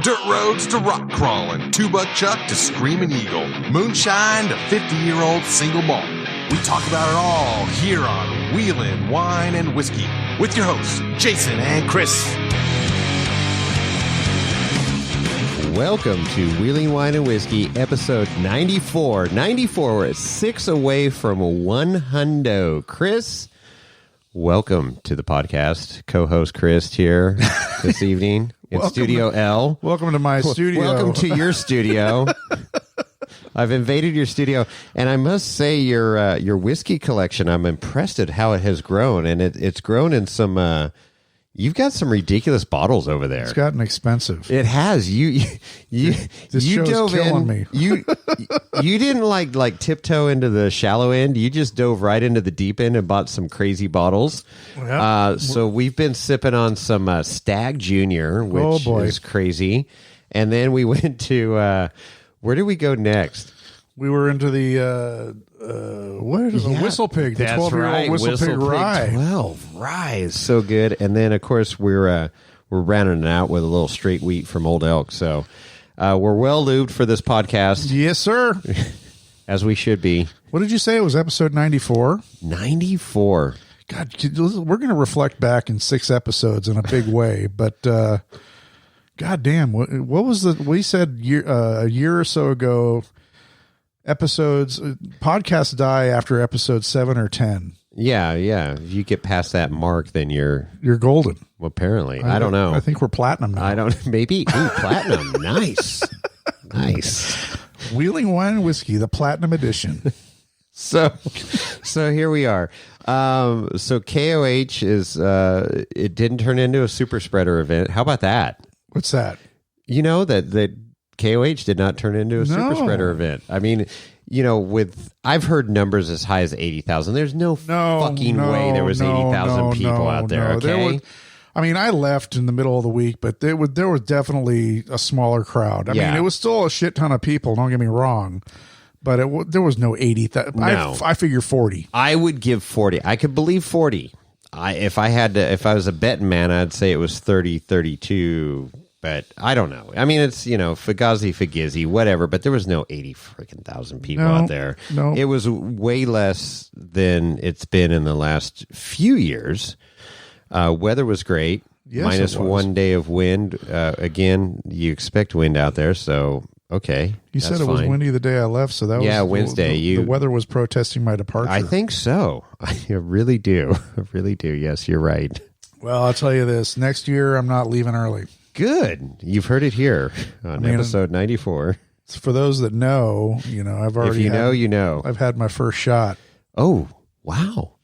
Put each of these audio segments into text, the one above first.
Dirt roads to rock crawling, two-buck chuck to screaming eagle, moonshine to 50-year-old single malt. We talk about it all here on Wheelin' Wine and Whiskey with your hosts, Jason and Chris. Welcome to Wheeling Wine and Whiskey, episode 94. 94, we're 6 away from 100. Chris, welcome to the podcast. Co-host Chris here this evening in Studio L. Welcome to my studio. Welcome to your studio. I've invaded your studio, and I must say your whiskey collection, I'm impressed at how it has grown, and it's grown in some... You've got some ridiculous bottles over there. It's gotten expensive. It has. You dove in. Me. You didn't like tiptoe into the shallow end. You just dove right into the deep end and bought some crazy bottles. Yep. So we've been sipping on some Stag Junior, which is crazy, and then we went to where did we go next? We were into the what is a Whistle Pig? The 12-year-old Whistle Pig Rye. 12 Rye is so good. And then of course we're rounding it out with a little straight wheat from Old Elk. So we're well lubed for this podcast. Yes, sir. As we should be. What did you say? It was episode 94? 94. God, we're going to reflect back in 6 episodes in a big way, but God damn, what was we said a year or so ago? Podcasts die after episode 7 or 10. Yeah. If you get past that mark, then you're golden. Well, apparently, I don't know. I think we're platinum now. I don't. Maybe platinum. Nice. Wheeling Wine and Whiskey, the Platinum Edition. So here we are. So KOH is. It didn't turn into a super spreader event. How about that? What's that? You know that KOH did not turn into a super spreader event. I mean, I've heard numbers as high as 80,000. There's no fucking way there was 80,000 people out there. Okay. I left in the middle of the week, but there was definitely a smaller crowd. I mean, it was still a shit ton of people. Don't get me wrong, but there was no 80,000. No. I figure 40. I would give 40. I could believe 40. If I was a betting man, I'd say it was 30, 32. But I don't know. I mean, it's, Fugazi, Fugizzi, whatever, but there was no 80,000 people out there. No. It was way less than it's been in the last few years. Weather was great. Yes, minus 1 day of wind. Again, you expect wind out there, so okay. You said it was windy the day I left, so that was Wednesday. The weather was protesting my departure. I think so. I really do. I really do. Yes, you're right. Well, I'll tell you this. Next year, I'm not leaving early. Good. You've heard it here on episode 94. For those that know, I've already you know. I've had my first shot. Oh, wow.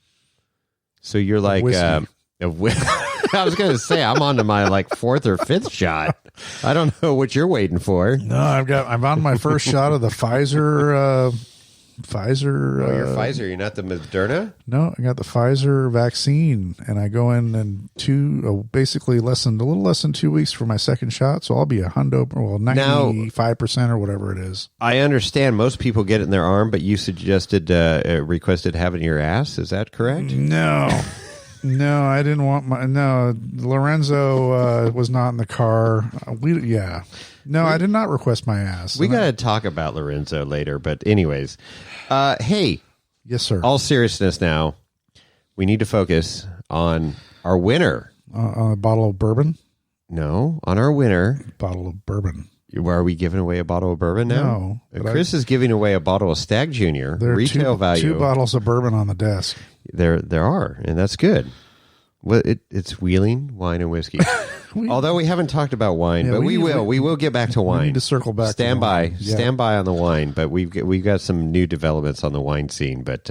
So you're like I was going to say I'm on to my 4th or 5th shot. I don't know what you're waiting for. No, I'm on my first shot of the Pfizer you're Pfizer. You're not the Moderna? No, I got the Pfizer vaccine, and I go in basically a little less than 2 weeks for my second shot, so I'll be 95% or whatever it is. I understand most people get it in their arm, but you suggested, requested having your ass. Is that correct? No, I didn't want Lorenzo was not in the car. I did not request my ass. We got to talk about Lorenzo later, but anyways, hey. Yes, sir. All seriousness now, we need to focus on our winner. On a bottle of bourbon? No, on our winner. Bottle of bourbon. Are we giving away a bottle of bourbon now? No. Chris is giving away a bottle of Stag Junior. There are retail value. 2 bottles of bourbon on the desk. There are, and that's good. Well, it's Wheeling Wine and Whiskey. Although we haven't talked about wine, but we will. We will get back to wine. We need to circle back. Stand by. Yeah. Stand by on the wine. But we've got some new developments on the wine scene. But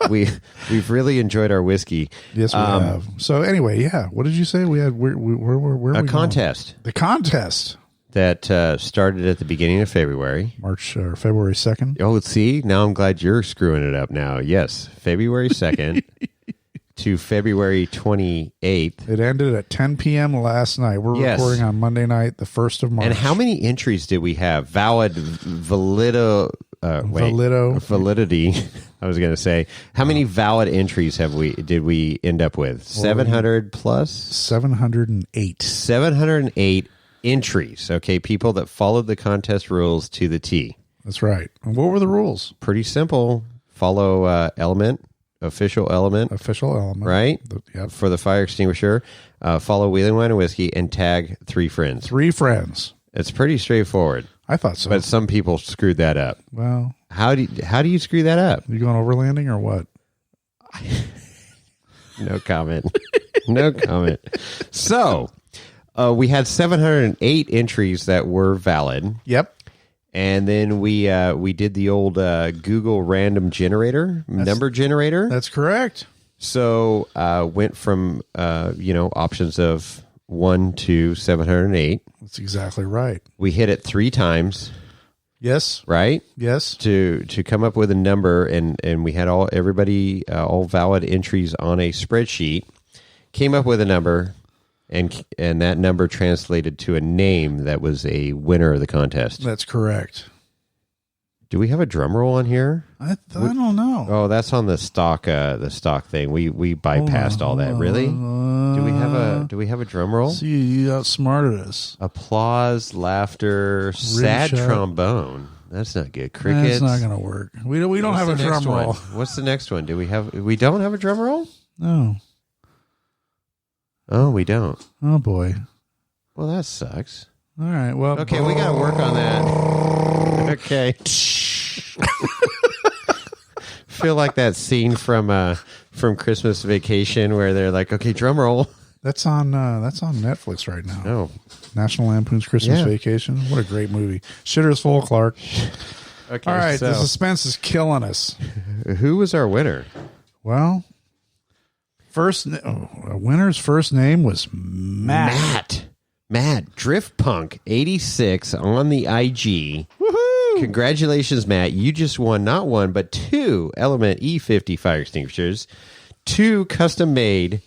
we've really enjoyed our whiskey. Yes, we have. So anyway, what did you say we had? Where a contest. The contest that started at the beginning of February. March or February 2nd. Oh, see, now I'm glad you're screwing it up now. Yes, February 2nd. To February 28th. It ended at 10 p.m. last night. We're recording on Monday night, the 1st of March. And how many entries did we have? Validity. I was going to say, how many valid entries did we end up with? 700 plus? 708. 708 entries. Okay, people that followed the contest rules to the T. That's right. And what were the rules? Pretty simple. Follow official element, right? Yep. For the fire extinguisher. Follow Wheeling Wine and Whiskey and tag 3 friends. 3 friends. It's pretty straightforward. I thought so. But some people screwed that up. Well, how do you screw that up? You going overlanding or what? No comment. No comment. So, we had 708 entries that were valid. Yep. And then we did the old Google random number generator. That's correct. So went from options of 1 to 708. That's exactly right. We hit it 3 times. Yes. Right. Yes. To come up with a number, and we had all valid entries on a spreadsheet. Came up with a number. And that number translated to a name that was a winner of the contest. That's correct. Do we have a drum roll on here? I don't know. Oh, that's on the stock thing. We bypassed all that. Really? Do we have a drum roll? See, you outsmarted us. Applause, laughter, sad trombone. That's not good. Crickets. That's not going to work. We don't have a drum roll. What's the next one? We don't have a drum roll? No. Oh, we don't. Oh, boy. Well, that sucks. All right. Well, okay, we got to work on that. Okay. Feel like that scene from Christmas Vacation where they're like, "Okay, drum roll." That's on Netflix right now. Oh, National Lampoon's Christmas Vacation. What a great movie. Shitter's full, Clark. Okay. All right, the suspense is killing us. Who was our winner? Well, winner's first name was Matt. Matt Drift Punk 86 on the IG. Woohoo! Congratulations, Matt! You just won not one but 2 Element E50 fire extinguishers, 2 custom made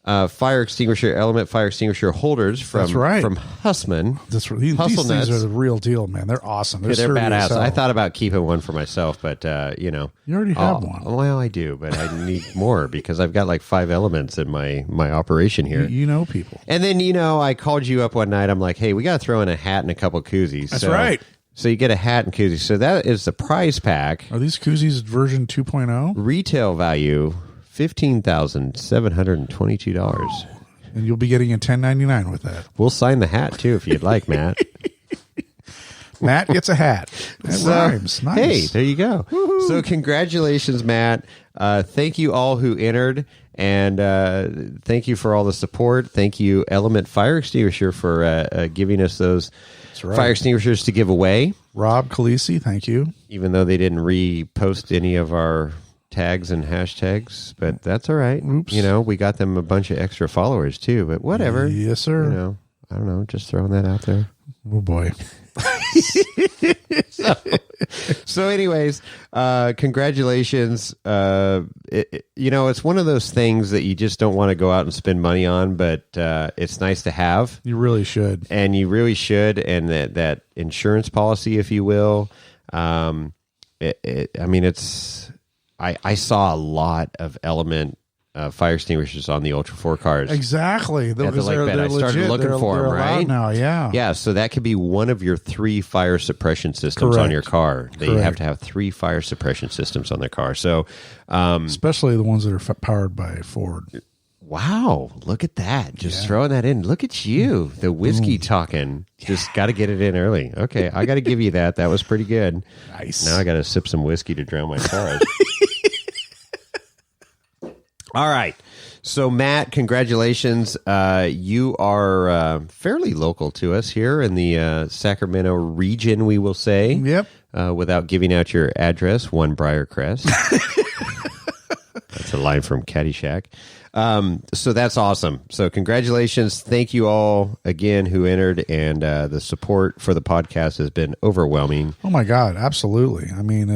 element fire extinguisher holders from Hussman. These things are the real deal, man. They're awesome. They're badass. I thought about keeping one for myself, but you already have one. Well, I do, but I need more because I've got like 5 elements in my operation here. You know people. And then I called you up one night. I'm like, hey, we got to throw in a hat and a couple koozies. That's right. So you get a hat and koozie. So that is the prize pack. Are these koozies version 2.0? Retail value $15,722. And you'll be getting a $10.99 with that. We'll sign the hat too if you'd like, Matt. Matt gets a hat. That rhymes. Nice. Hey, there you go. Woo-hoo. So congratulations, Matt. Thank you all who entered, and thank you for all the support. Thank you, Element Fire Extinguisher, for giving us those fire extinguishers to give away. Rob Khaleesi, thank you. Even though they didn't repost any of our tags and hashtags, but that's all right. Oops. We got them a bunch of extra followers too, but whatever. Yes, sir. I don't know, just throwing that out there. Oh boy. So anyways, congratulations. It's one of those things that you just don't want to go out and spend money on, but it's nice to have. You really should. And you really should. And that insurance policy, if you will, I saw a lot of Element fire extinguishers on the Ultra 4 cars. Exactly. I started looking for them, right? Now, yeah. Yeah, so that could be one of your 3 fire suppression systems on your car. They have to have 3 fire suppression systems on their car. So, especially the ones that are powered by Ford. Wow, look at that. Just throwing that in. Look at you, the whiskey talking. Just got to get it in early. Okay, I got to give you that. That was pretty good. Nice. Now I got to sip some whiskey to drown my sorrows. All right. So, Matt, congratulations. You are fairly local to us here in the Sacramento region, we will say. Yep. Without giving out your address, 1 Briarcrest. That's a line from Caddyshack. So that's awesome. So congratulations. Thank you all again who entered, and the support for the podcast has been overwhelming. Oh, my God. Absolutely. I mean,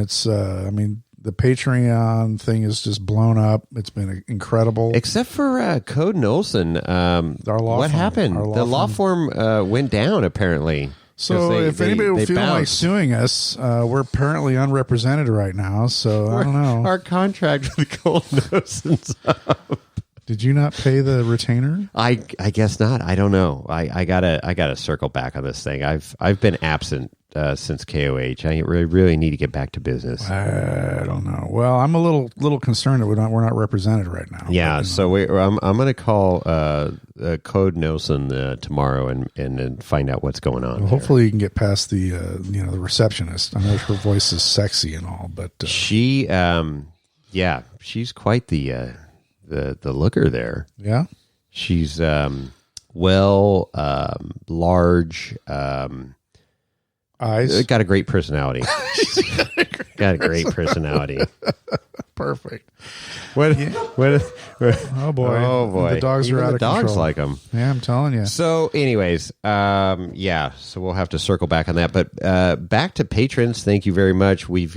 the Patreon thing is just blown up. It's been incredible. Except for Code Olson. What happened? The law firm went down, apparently. So if anybody will feel like suing us, we're apparently unrepresented right now. So I don't know. Our contract with Code Olson's up. Did you not pay the retainer? I guess not. I don't know. I gotta circle back on this thing. I've been absent since KOH. I really need to get back to business. I don't know. Well, I'm a little concerned that we're not represented right now. Yeah. But, so I'm going to call Code Nelson tomorrow and then find out what's going on. Well, hopefully you can get past the the receptionist. I know her voice is sexy and all, but she she's quite the looker there. Yeah. She's large, eyes. Got a great personality. Got a great personality. Perfect. What? Oh boy. The dogs Even are out the of dogs control. like them. Yeah, I'm telling you. So, anyways, so we'll have to circle back on that. But back to patrons, thank you very much. We've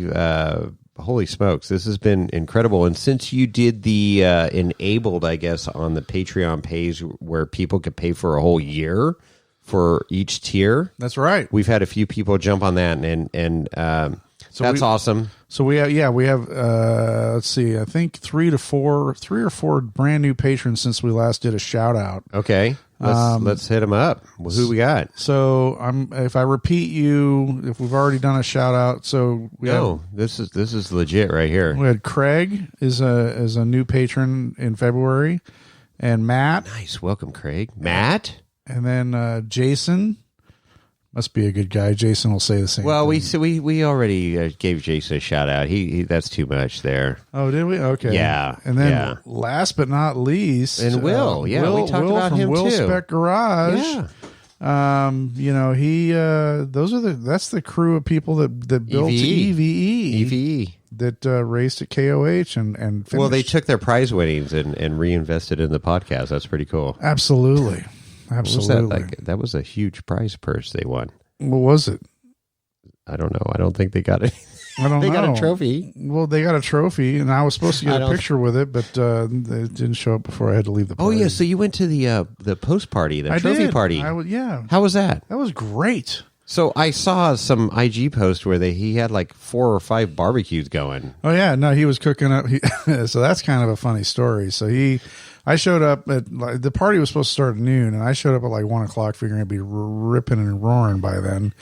holy smokes, this has been incredible. And since you did the enabled, I guess, on the Patreon page where people could pay for a whole year for each tier, That's right. we've had a few people jump on that, and that's awesome. So we have let's see, I think 3 or 4 brand new patrons since we last did a shout out. Okay, let's hit them up. Well, who we got? So if I repeat you, if we've already done a shout out, so this is legit right here. We had Craig is a new patron in February, and Matt. Nice, welcome, Craig. Matt, and then Jason. Must be a good guy. Jason will say the same. Well, thing. we already gave Jason a shout out. He that's too much there. Oh, did we? Okay. Yeah. And then last but not least, and Will. We talked about from him Will too. Spec Garage. Yeah. That's the crew of people that built EVE that raced at KOH and finished. Well, they took their prize winnings and reinvested in the podcast. That's pretty cool. Absolutely. What was that, like? That was a huge prize purse they won. What was it? I don't know. I don't think they got it. I don't know. They got a trophy. Well, they got a trophy, and I was supposed to get a picture with it, but it didn't show up before I had to leave the party. Oh, yeah. So you went to the post party, the trophy party. Yeah. How was that? That was great. So I saw some IG post where he had like 4 or 5 barbecues going. Oh, yeah. No, he was cooking up. So that's kind of a funny story. So I showed up at the party was supposed to start at noon, and I showed up at like 1 o'clock, figuring I'd be ripping and roaring by then.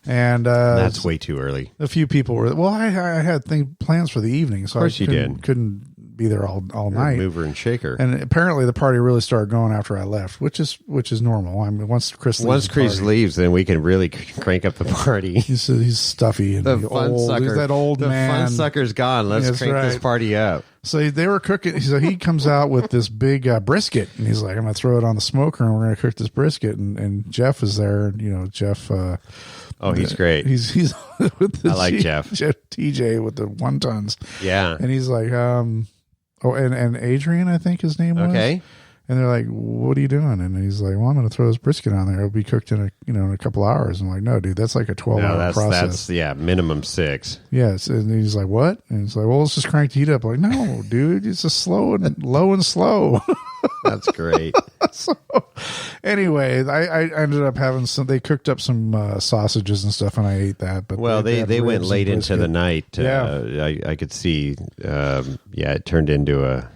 And that's way too early. A few people were. Well, I had plans for the evening, so of course couldn't be there all night. Mover and shaker. And apparently, the party really started going after I left, which is normal. I mean, once Chris leaves, then we can really crank up the party. He's stuffy and the fun sucker. He's that old man. The fun sucker's gone. Let's crank this party up. So they were cooking. So he comes out with this big brisket, and he's like, "I'm going to throw it on the smoker, and we're going to cook this brisket." And Jeff is there. Jeff. Oh, he's great. He's with the I like Jeff TJ with the 1 tons. Yeah, and he's like, and Adrian, I think his name was. Okay. And they're like, "What are you doing?" And he's like, "Well, I'm going to throw this brisket on there. It'll be cooked in a couple hours." I'm like, "No, dude, that's like a 12-hour process." That's minimum 6. Yes, and he's like, "What?" And it's like, "Well, let's just crank the heat up." I'm like, no, dude, it's just low and slow. That's great. So, anyway, I ended up having some. They cooked up some sausages and stuff, and I ate that. But they went late into the night. I could see. It turned into a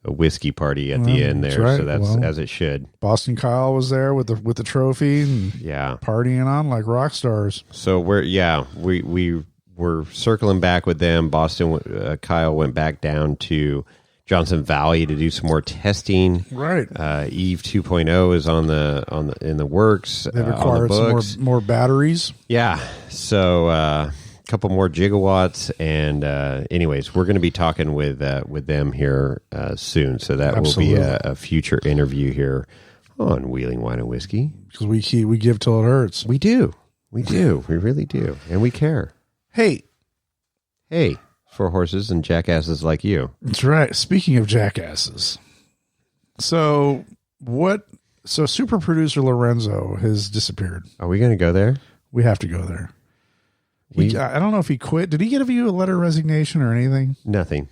whiskey party at the end there, right. So that's as it should. Boston Kyle was there with the trophy, and partying on like rock stars. So we were circling back with them. Boston Kyle went back down to Johnson Valley to do some more testing. Right. Eve 2.0 is in the works. They required some more batteries. Yeah. So couple more gigawatts, and anyways, we're going to be talking with them here soon, so that Absolutely. Will be a future interview here on Wheeling Wine and Whiskey, because we give till it hurts. We do we really do, and we care. Hey for horses and jackasses like you. That's right. Speaking of jackasses, so super producer Lorenzo has disappeared. Are we going to go there? We have to go there. I don't know if he quit. Did he give you a letter of resignation or anything? Nothing.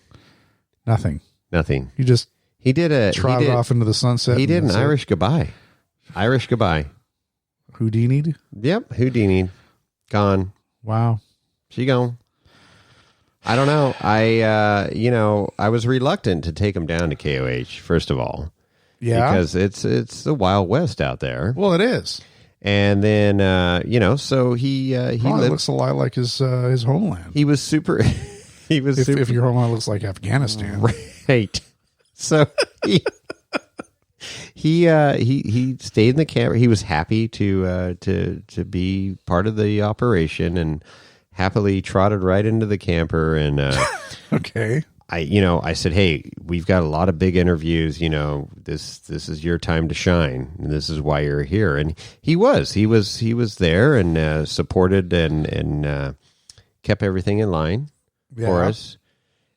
He trotted off into the sunset. He did an Irish goodbye. Houdini'd? Yep. Houdini. Gone. Wow. She gone. I don't know. I was reluctant to take him down to KOH, first of all. Yeah. Because it's the Wild West out there. Well, it is. And then, so he looks a lot like his homeland. He was super. He was super, if your homeland looks like Afghanistan, right? So he stayed in the camper. He was happy to be part of the operation and happily trotted right into the camper. And okay. I said, hey, we've got a lot of big interviews. This is your time to shine, and this is why you're here. And he was there and supported and kept everything in line for us.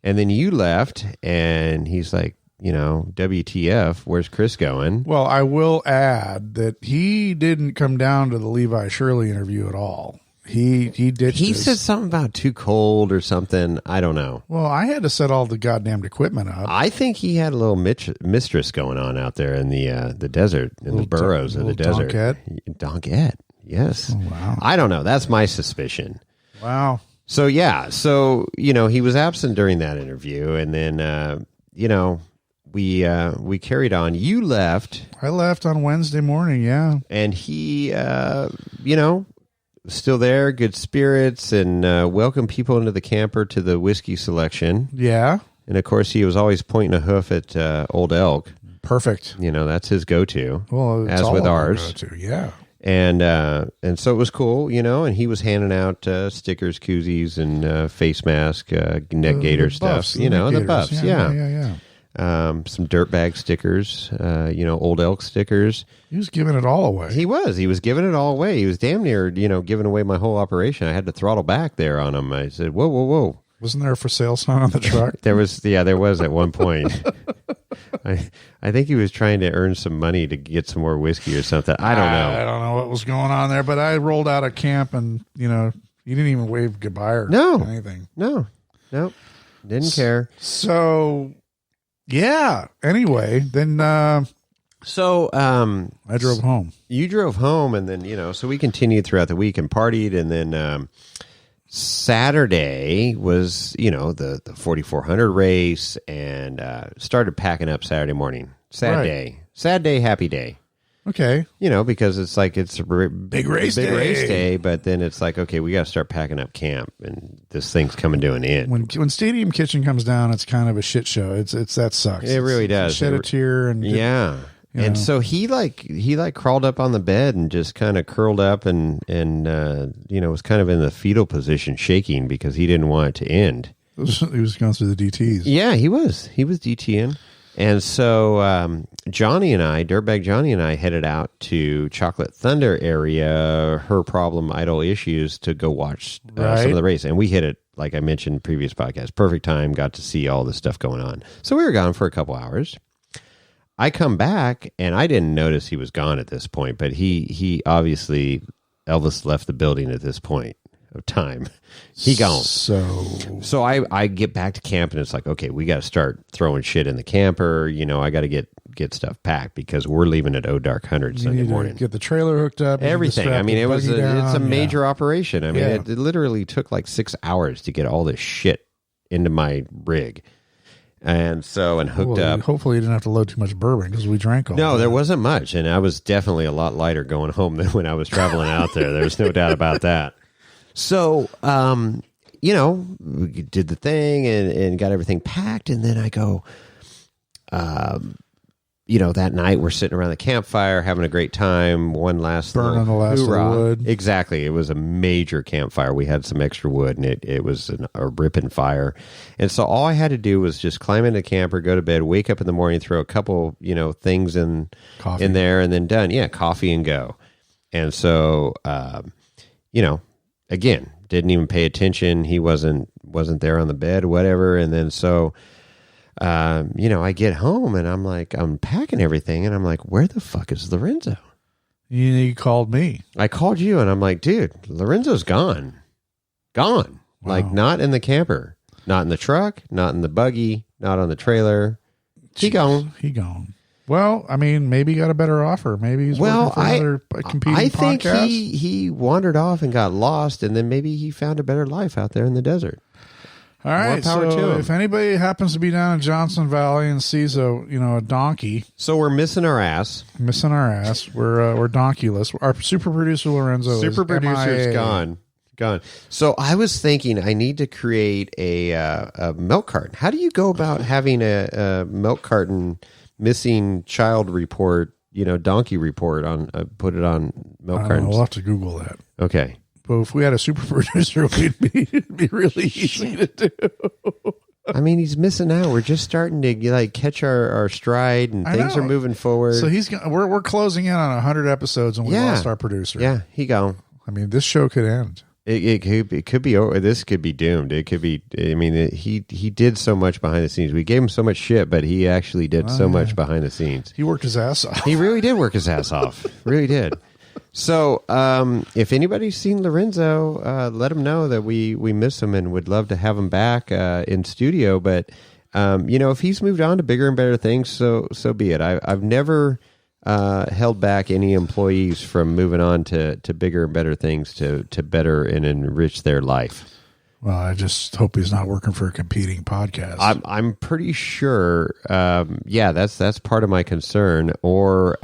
And then you left, and he's like, WTF? Where's Chris going? Well, I will add that he didn't come down to the Levi Shirley interview at all. He ditched. He said something about too cold or something. I don't know. Well, I had to set all the goddamn equipment up. I think he had a little mistress going on out there in the desert, in the burrows of the desert. Donkette. Yes. Oh, wow. I don't know. That's my suspicion. Wow. So, yeah. So, he was absent during that interview. And then, we carried on. You left. I left on Wednesday morning, yeah. And he, still there, good spirits, and welcome people into the camper to the whiskey selection. Yeah. And, of course, he was always pointing a hoof at Old Elk. Perfect. That's his go-to, well, as with ours. Go-to, yeah. And so it was cool, and he was handing out stickers, koozies, and face mask, neck gaiter stuff, the buffs, yeah. Some dirtbag stickers, Old Elk stickers. He was giving it all away. He was giving it all away. He was damn near, giving away my whole operation. I had to throttle back there on him. I said, whoa. Wasn't there a for sale sign on the truck? There was at one point. I think he was trying to earn some money to get some more whiskey or something. I don't know. I don't know what was going on there, but I rolled out of camp and, you didn't even wave goodbye or anything. No. Didn't care. So, yeah. Anyway, then I drove home. You drove home, and then, so we continued throughout the week and partied, and then Saturday was, the 4,400 race, and started packing up Saturday morning. Sad day, happy day. Okay. Because it's like it's a big race day, but then it's like, okay, we got to start packing up camp, and this thing's coming to an end. When Stadium Kitchen comes down, it's kind of a shit show. It's that sucks. It really does. Shed a tear and and so he crawled up on the bed and just kind of curled up and was kind of in the fetal position, shaking because he didn't want it to end. He was going through the DTs. Yeah, he was DTing. And so Dirtbag Johnny and I headed out to Chocolate Thunder area, Her Problem Idol Issues, to go watch some of the race. And we hit it, like I mentioned in the previous podcast, perfect time, got to see all this stuff going on. So we were gone for a couple hours. I come back, and I didn't notice he was gone at this point, but he obviously, Elvis left the building at this point of time. He gone. So I get back to camp, and it's like, okay, we got to start throwing shit in the camper. I got to get stuff packed because we're leaving at dark 100 Sunday morning. Get the trailer hooked up. Everything. I mean, it's a major operation. I mean, it literally took like 6 hours to get all this shit into my rig. And hooked up. Hopefully you didn't have to load too much bourbon because we drank all No, there wasn't much. And I was definitely a lot lighter going home than when I was traveling out there. There's no doubt about that. So, we did the thing and got everything packed. And then I go, that night we're sitting around the campfire having a great time. One last burning the last of the wood. Exactly. It was a major campfire. We had some extra wood, and it was a ripping fire. And so all I had to do was just climb into the camper, go to bed, wake up in the morning, throw a couple, things in there, and then done. Yeah, coffee and go. And so, again, didn't even pay attention. He wasn't there on the bed, whatever. And then so. I get home and I'm like, I'm packing everything and I'm like, where the fuck is Lorenzo? You called me. I called you and I'm like, dude, Lorenzo's gone. Wow. Like not in the camper, not in the truck, not in the buggy, not on the trailer. He gone. Well, I mean, maybe he got a better offer. Maybe he's working for another competing podcast. I think he wandered off and got lost, and then maybe he found a better life out there in the desert. All right, power to so him. if anybody happens to be down in Johnson Valley and sees a donkey So we're missing our ass. missing our ass, we're donkeyless. Our super producer Lorenzo Super is producer's MIA. gone. So I was thinking I need to create a milk carton. How do you go about having a milk carton missing child report, donkey report on put it on milk cartons? We'll have to Google that. Okay. But if we had a super producer, it'd be really easy to do. I mean, he's missing out. We're just starting to catch our stride, and things are moving forward. So we're closing in on 100 episodes, and we lost our producer. Yeah, he gone. I mean, this show could end. It could be over. This could be doomed. It could be. I mean, he did so much behind the scenes. We gave him so much shit, but he actually did so much behind the scenes. He worked his ass off. He really did work his ass off. Really did. So, if anybody's seen Lorenzo, let him know that we miss him and would love to have him back in studio. But if he's moved on to bigger and better things, so be it. I've never held back any employees from moving on to bigger and better things to better and enrich their life. Well, I just hope he's not working for a competing podcast. I'm pretty sure. That's part of my concern. Or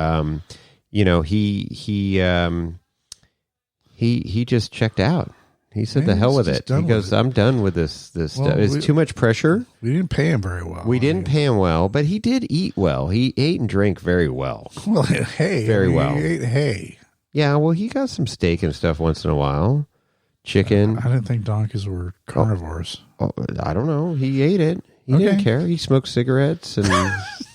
he just checked out. He said, "The hell with it." He goes, "I'm done with this stuff. It's too much pressure." We didn't pay him very well. We didn't pay him well, but he did eat well. He ate and drank very well. Well, hey, Very well. He ate hay. Yeah, well, he got some steak and stuff once in a while. Chicken. I didn't think donkeys were carnivores. Oh, I don't know. He ate it. He didn't care. He smoked cigarettes and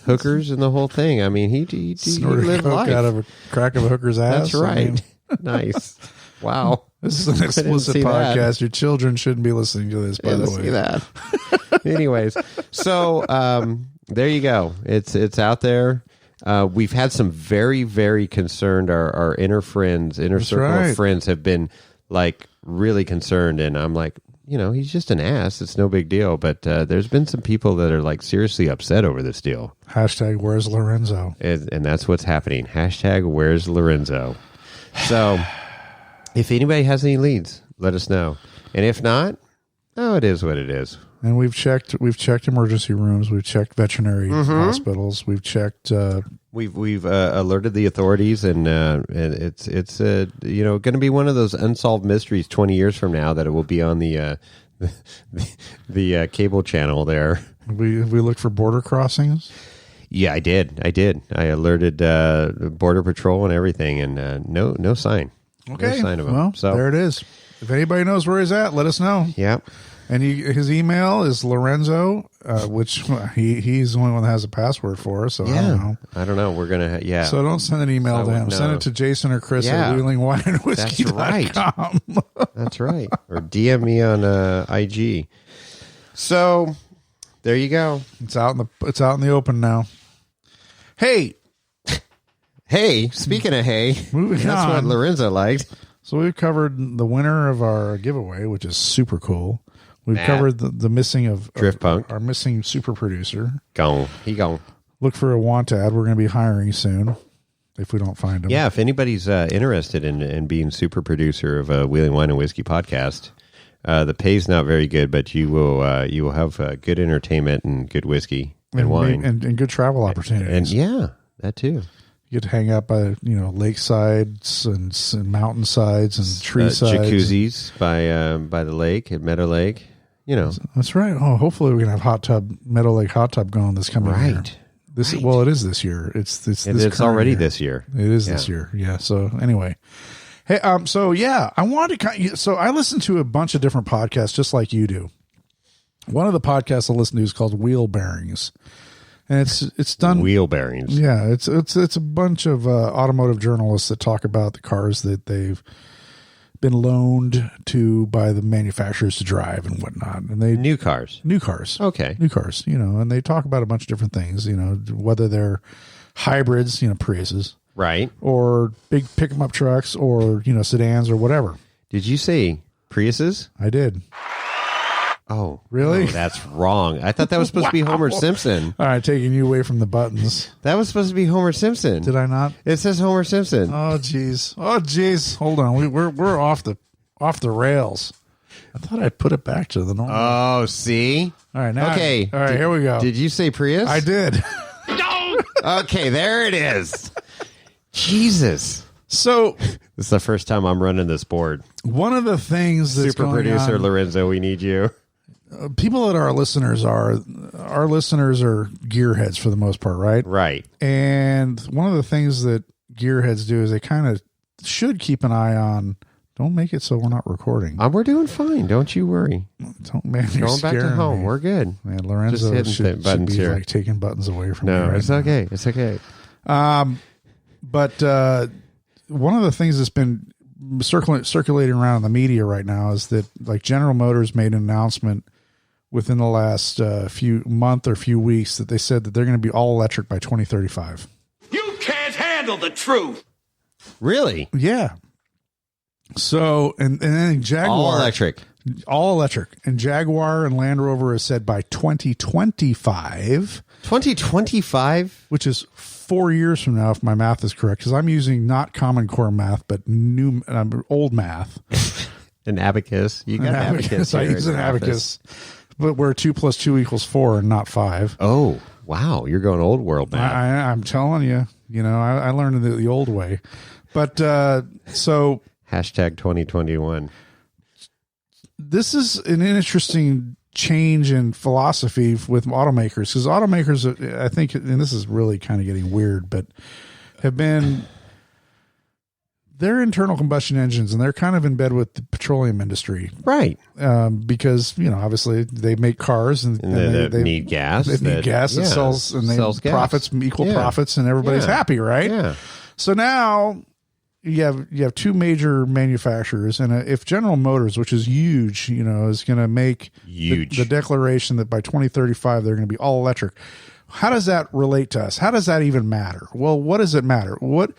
hookers and the whole thing. I mean, he Snorted lived coke life. out of a crack of a hooker's ass. That's right. I mean, Nice. Wow. this is an explicit see podcast. that. Your children shouldn't be listening to this, by the way. See that. Anyways, so there you go. It's out there. We've had some very, very concerned. Our inner circle of friends have been like really concerned, and I'm like, he's just an ass. It's no big deal. But there's been some people that are like seriously upset over this deal. Hashtag where's Lorenzo? And that's what's happening. Hashtag where's Lorenzo? So if anybody has any leads, let us know. And if not, it is what it is. And we've checked emergency rooms. We've checked veterinary hospitals. We've checked. We've alerted the authorities, and it's going to be one of those unsolved mysteries 20 years from now that it will be on the cable channel there. We looked for border crossings. Yeah, I did. I alerted Border Patrol and everything, and no sign. Okay, no sign of him. Well, So there it is. If anybody knows where he's at, let us know. yeah. And his email is Lorenzo, which he's the only one that has a password for us. So I don't know. We're gonna So don't send an email to him. No. Send it to Jason or Chris at wheelingwineandwhiskey.com. That's right. Or DM me on IG. So there you go. It's out in the open now. Hey, speaking of hay, Moving that's what on. Lorenzo liked. so we've covered the winner of our giveaway, which is super cool. We've Matt. covered the missing of Drift Punk. our missing super producer. Gone. He gone. Look for a want ad. We're going to be hiring soon if we don't find him. Yeah, if anybody's interested in being super producer of a Wheeling Wine and Whiskey podcast, the pay's not very good, but you will have good entertainment and good whiskey and wine and good travel opportunities. and yeah, that too. You get to hang out by lakesides and mountainsides and tree sides. Jacuzzis by the lake at Meadow Lake. That's right. Oh, hopefully we can have Meadow Lake hot tub going this coming year. Right. Well, it is this year. It's already year. this year. It is this year. Yeah. So anyway, hey, I wanted to. So I listen to a bunch of different podcasts, just like you do. One of the podcasts I listen to is called Wheel Bearings, and it's done wheel bearings. Yeah, it's a bunch of automotive journalists that talk about the cars that they've been loaned to by the manufacturers to drive and whatnot. And New cars. Okay. New cars, and they talk about a bunch of different things, whether they're hybrids, Priuses, Right. or big pick 'em up trucks, or, sedans or whatever. Did you say Priuses? I did. Oh, Really? Oh, that's wrong. I thought that was supposed to be Homer Simpson. All right, taking you away from the buttons. That was supposed to be Homer Simpson. Did I not? It says Homer Simpson. Oh, jeez. Hold on. We're off the rails. I thought I'd put it back to the normal. Oh, see? All right, now. Okay. All right, here we go. Did you say Prius? I did. Okay, there it is. Jesus. So This is the first time I'm running this board. one of the things that's Super going producer on, Lorenzo, we need you. people that are our listeners are gearheads for the most part, right? Right. And one of the things that gearheads do is they kind of should keep an eye on. Don't make it so we're not recording. We're doing fine. Don't you worry. Don't, man, you're Going back to scaring home. me. We're good. Man, Lorenzo Just hitting should buttons be here. like taking buttons away from me. No, right it's now. okay. It's okay. But one of the things that's been circulating around in the media right now is that like General Motors made an announcement within the last few weeks that they said that they're going to be all electric by 2035. You can't handle the truth. Really? Yeah. So and then Jaguar all electric, and Jaguar and Land Rover has said by 2025. 2025, which is 4 years from now, if my math is correct, because I'm using not Common Core math, but old math. An abacus. You got an abacus. I use an abacus, but where 2 + 2 = 4 and not 5. Oh, wow. You're going old world now. I'm telling you, I learned the old way. But so Hashtag 2021. this is an interesting change in philosophy with automakers, because automakers, I think, and this is really kind of getting weird, but have been their internal combustion engines, and they're kind of in bed with the petroleum industry, Right. because obviously they make cars and they need gas. They need gas that sells, and they sells gas. profits equal profits, and everybody's happy, right? Yeah. So now you have two major manufacturers, and if General Motors, which is huge, is going to make the declaration that by 2035 they're going to be all electric, how does that relate to us? How does that even matter? Well, what does it matter? What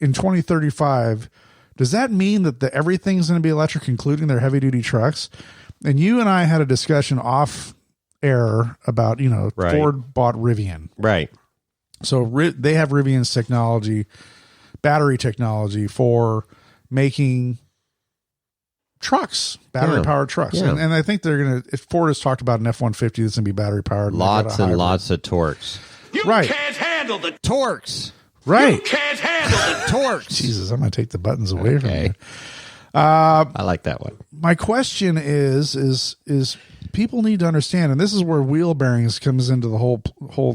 in 2035 does that mean that everything's going to be electric, including their heavy duty trucks? And you and I had a discussion off air about Right. Ford bought Rivian, Right. so they have Rivian's battery technology for making trucks, battery powered trucks. Yeah. And I think if Ford has talked about an F-150 that's going to be battery powered. Lots and lots of torques. You Right. can't handle the Torques. Right. You can't handle the Torques. Jesus, I'm going to take the buttons away from you. I like that one. My question is people need to understand, and this is where wheel bearings comes into the whole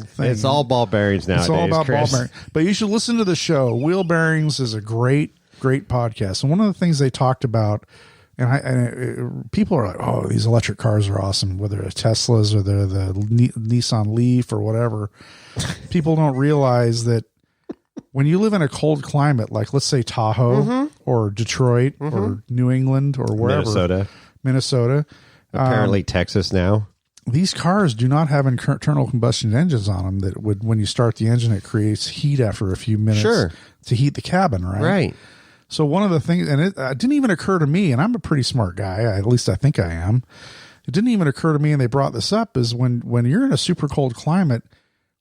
thing. It's all ball bearings nowadays. It's all about Chris. ball bearings. But you should listen to the show. Wheel Bearings is a great podcast. And one of the things they talked about, and people are like, oh, these electric cars are awesome, whether it's Teslas or they're the Nissan Leaf or whatever. People don't realize that when you live in a cold climate, like let's say Tahoe or Detroit or New England or wherever, Minnesota, apparently Texas now. These cars do not have internal combustion engines on them that would, when you start the engine, it creates heat after a few minutes to heat the cabin, right? Right. So one of the things, and it didn't even occur to me, and I'm a pretty smart guy, at least I think I am. It didn't even occur to me, and they brought this up, is when you're in a super cold climate,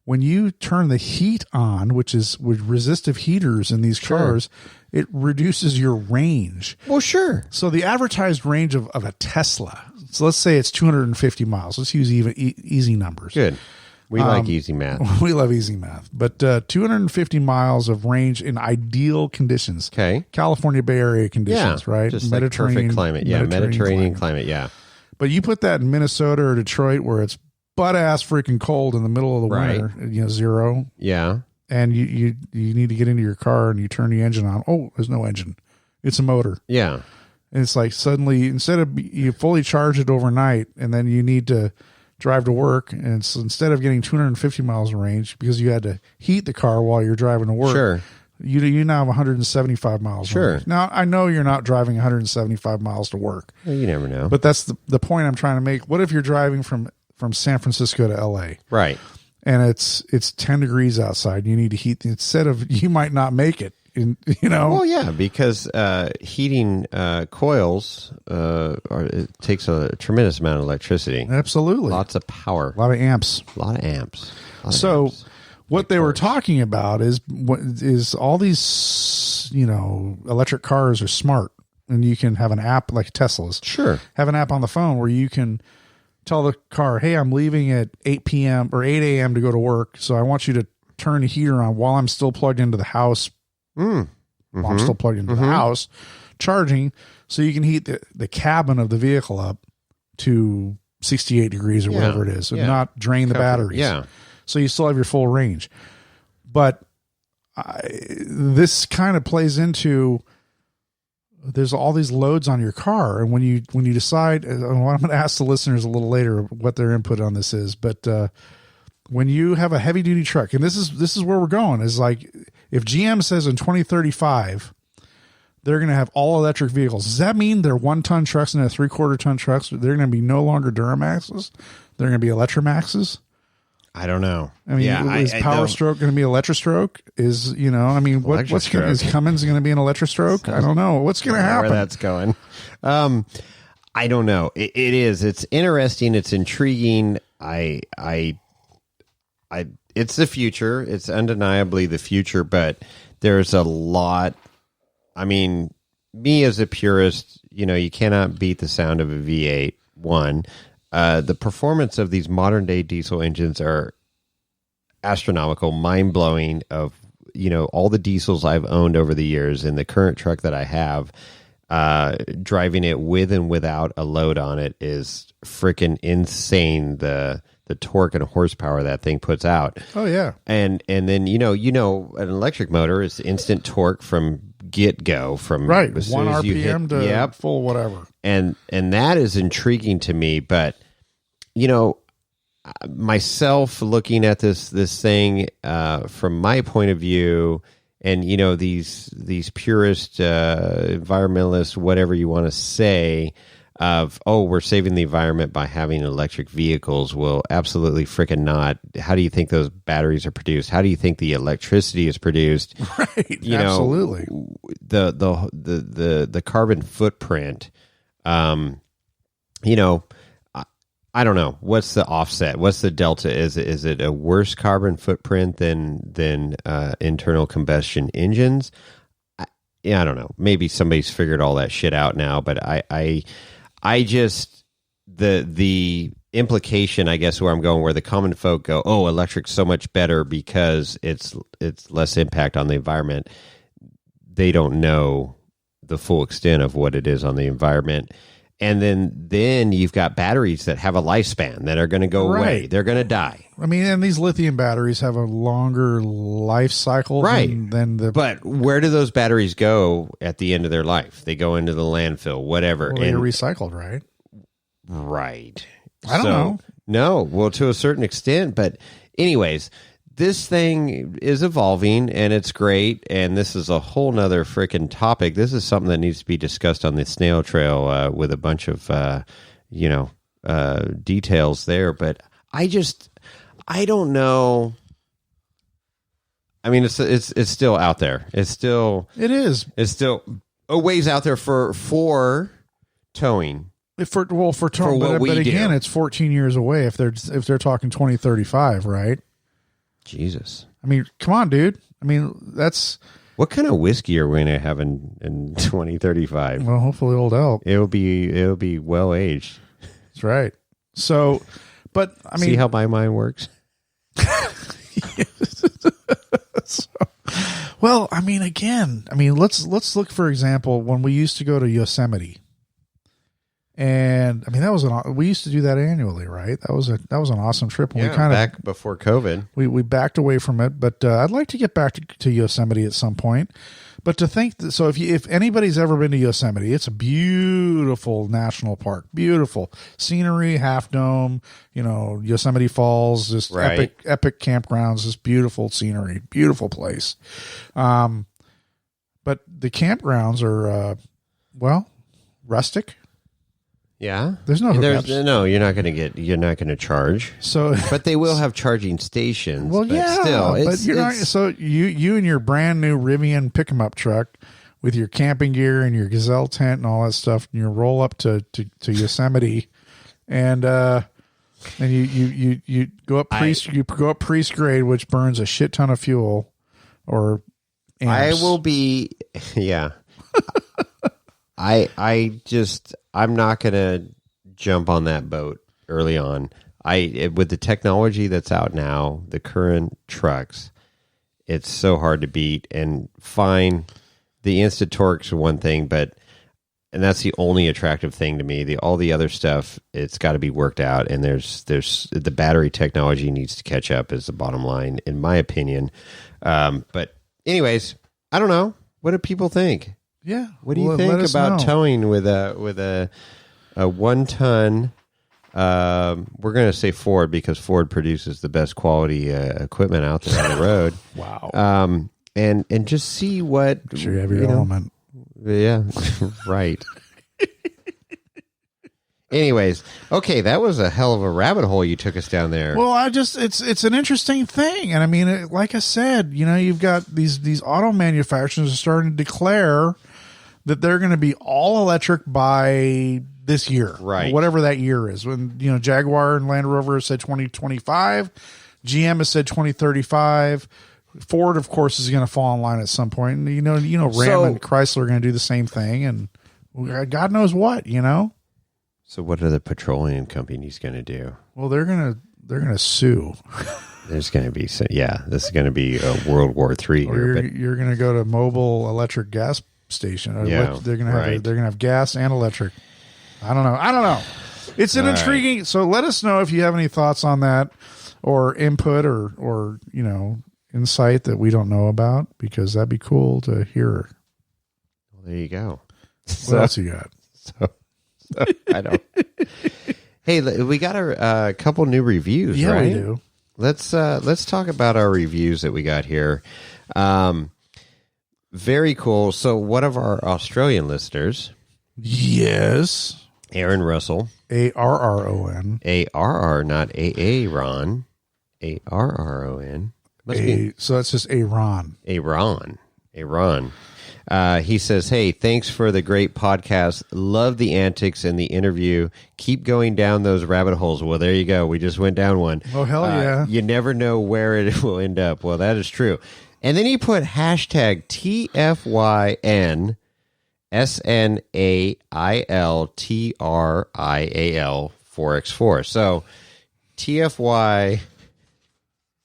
when you turn the heat on, which is with resistive heaters in these cars, it reduces your range. Well, sure. So the advertised range of a Tesla, so let's say it's 250 miles. Let's use easy numbers. Good. We like easy math. We love easy math. But 250 miles of range in ideal conditions. Okay. California Bay Area conditions, right? Just like perfect climate. Yeah, Mediterranean climate. Yeah. But you put that in Minnesota or Detroit where it's butt-ass freaking cold in the middle of the winter, 0. Yeah. And you need to get into your car and you turn the engine on. Oh, there's no engine. It's a motor. Yeah. And it's like suddenly, instead of you fully charge it overnight and then you need to drive to work, and so instead of getting 250 miles of range because you had to heat the car while you're driving to work, you now have 175 miles. Sure. Range. Now, I know you're not driving 175 miles to work. Well, you never know. But that's the point I'm trying to make. What if you're driving from San Francisco to LA? Right. And it's 10 degrees outside. You need to heat instead of, you might not make it. Well, yeah, because heating coils it takes a tremendous amount of electricity. Absolutely. Lots of power. A lot of amps. So what they were talking about is all these, electric cars are smart. and you can have an app like Tesla's. Sure. Have an app on the phone where you can tell the car, hey, I'm leaving at 8 p.m. or 8 a.m. to go to work. So I want you to turn the heater on while I'm still plugged into the house. While I'm still plugged into the house, charging, so you can heat the cabin of the vehicle up to 68 degrees or whatever it is, and not drain the batteries. Yeah. So you still have your full range. But this kind of plays into, there's all these loads on your car, and when you decide, I'm going to ask the listeners a little later what their input on this is, but when you have a heavy duty truck, and this is where we're going, is like, if GM says in 2035 they're going to have all electric vehicles, does that mean they're 1 ton trucks and they're 3/4 ton trucks? They're going to be no longer Duramaxes. They're going to be Electromaxes. I don't know. I mean, is Power Stroke going to be Electrostroke? Is, I mean, what's going is Cummins going to be an Electrostroke? I don't know. What's going to happen? Where that's going. I don't know. It is. It's interesting. It's intriguing. It's the future. It's undeniably the future, but there's a lot. I mean, me as a purist, you cannot beat the sound of a V8. One, the performance of these modern day diesel engines are astronomical, mind blowing. Of all the diesels I've owned over the years, and the current truck that I have, driving it with and without a load on it is freaking insane. The torque and horsepower that thing puts out. Oh yeah. And then an electric motor is instant torque from get-go, from right, as 1 soon as you RPM hit, to full whatever. And that is intriguing to me, but myself looking at this thing from my point of view, and these purist environmentalists, whatever you want to say, of, we're saving the environment by having electric vehicles. Well, absolutely freaking not. How do you think those batteries are produced? How do you think the electricity is produced? Right, absolutely. The carbon footprint. I don't know. What's the offset? What's the delta? Is it a worse carbon footprint than internal combustion engines? I don't know. Maybe somebody's figured all that shit out now, but I just, the implication, I guess, where I'm going, where the common folk go, electric's so much better because it's less impact on the environment. They don't know the full extent of what it is on the environment. And then you've got batteries that have a lifespan that are going to go away. They're going to die. I mean, and these lithium batteries have a longer life cycle than the... But where do those batteries go at the end of their life? They go into the landfill, whatever. Well, they're recycled, right? Right. I don't know. No, well, to a certain extent. But anyways, this thing is evolving, and it's great, and this is a whole nother freaking topic. This is something that needs to be discussed on the snail trail with a bunch of, details there. But I don't know. I mean, it's still out there. It is. It's still a ways out there for towing. For towing, but again, it's 14 years away if they're talking 2035, right? Jesus. I mean, come on, dude. I mean, that's... What kind of whiskey are we going to have in 2035? Well, hopefully Old Elk. It'll be well aged. That's right. So, but I mean... See how my mind works? Well, I mean, let's look, for example, when we used to go to Yosemite. And I mean, we used to do that annually, right? That was an awesome trip. And we kind of back before COVID. We backed away from it, but I'd like to get back to Yosemite at some point. But to think that, so if anybody's ever been to Yosemite, it's a beautiful national park, beautiful scenery, Half Dome, Yosemite Falls, just epic campgrounds, just beautiful scenery, beautiful place. But the campgrounds are rustic. Yeah, there's no hookups. No, you're not going to charge. So, but they will have charging stations. Well, but yeah, still, but you're not. So you and your brand new Rivian pick-em-up truck with your camping gear and your Gazelle tent and all that stuff, and you roll up to Yosemite, and you go up priest grade, which burns a shit ton of fuel, or amps. I will be, yeah. I'm not gonna jump on that boat early on. With the technology that's out now, the current trucks, it's so hard to beat. And fine, the instant torque's one thing, and that's the only attractive thing to me. All the other stuff, it's got to be worked out, and there's the battery technology needs to catch up. Is the bottom line, in my opinion. But anyways, I don't know. What do people think? Yeah. What do you think about towing with a 1 ton? We're going to say Ford because Ford produces the best quality equipment out there on the road. Wow. And just see what sure you have your element. Yeah, right. Anyways, okay, that was a hell of a rabbit hole you took us down there. Well, it's an interesting thing, and I mean, like I said, you've got these auto manufacturers are starting to declare that they're going to be all electric by this year, right? Whatever that year is. When Jaguar and Land Rover said 2025, GM has said 2035. Ford, of course, is going to fall in line at some point, and Ram and Chrysler are going to do the same thing, and God knows what, So what are the petroleum companies going to do? Well, they're gonna sue. There's going to be this is going to be a World War III here. You're going to go to mobile electric gas station. Yeah, they're going to have gas and electric. I don't know. It's an intriguing. Right. So let us know if you have any thoughts on that, or input, or insight that we don't know about, because that'd be cool to hear. Well, there you go. What else you got? So I don't. Hey, we got a couple new reviews. Yeah, right? we do. Let's talk about our reviews that we got here. Very cool. So one of our Australian listeners, yes, Aaron Russell, ARRON, ARR, not Aaron, ARRON. So that's just Aaron. He says, hey, thanks for the great podcast. Love the antics and the interview. Keep going down those rabbit holes. Well, there you go. We just went down one. Oh, hell yeah. You never know where it will end up. Well, that is true. And then he put hashtag TFYN SNAILTRIAL 4x4. So TFY.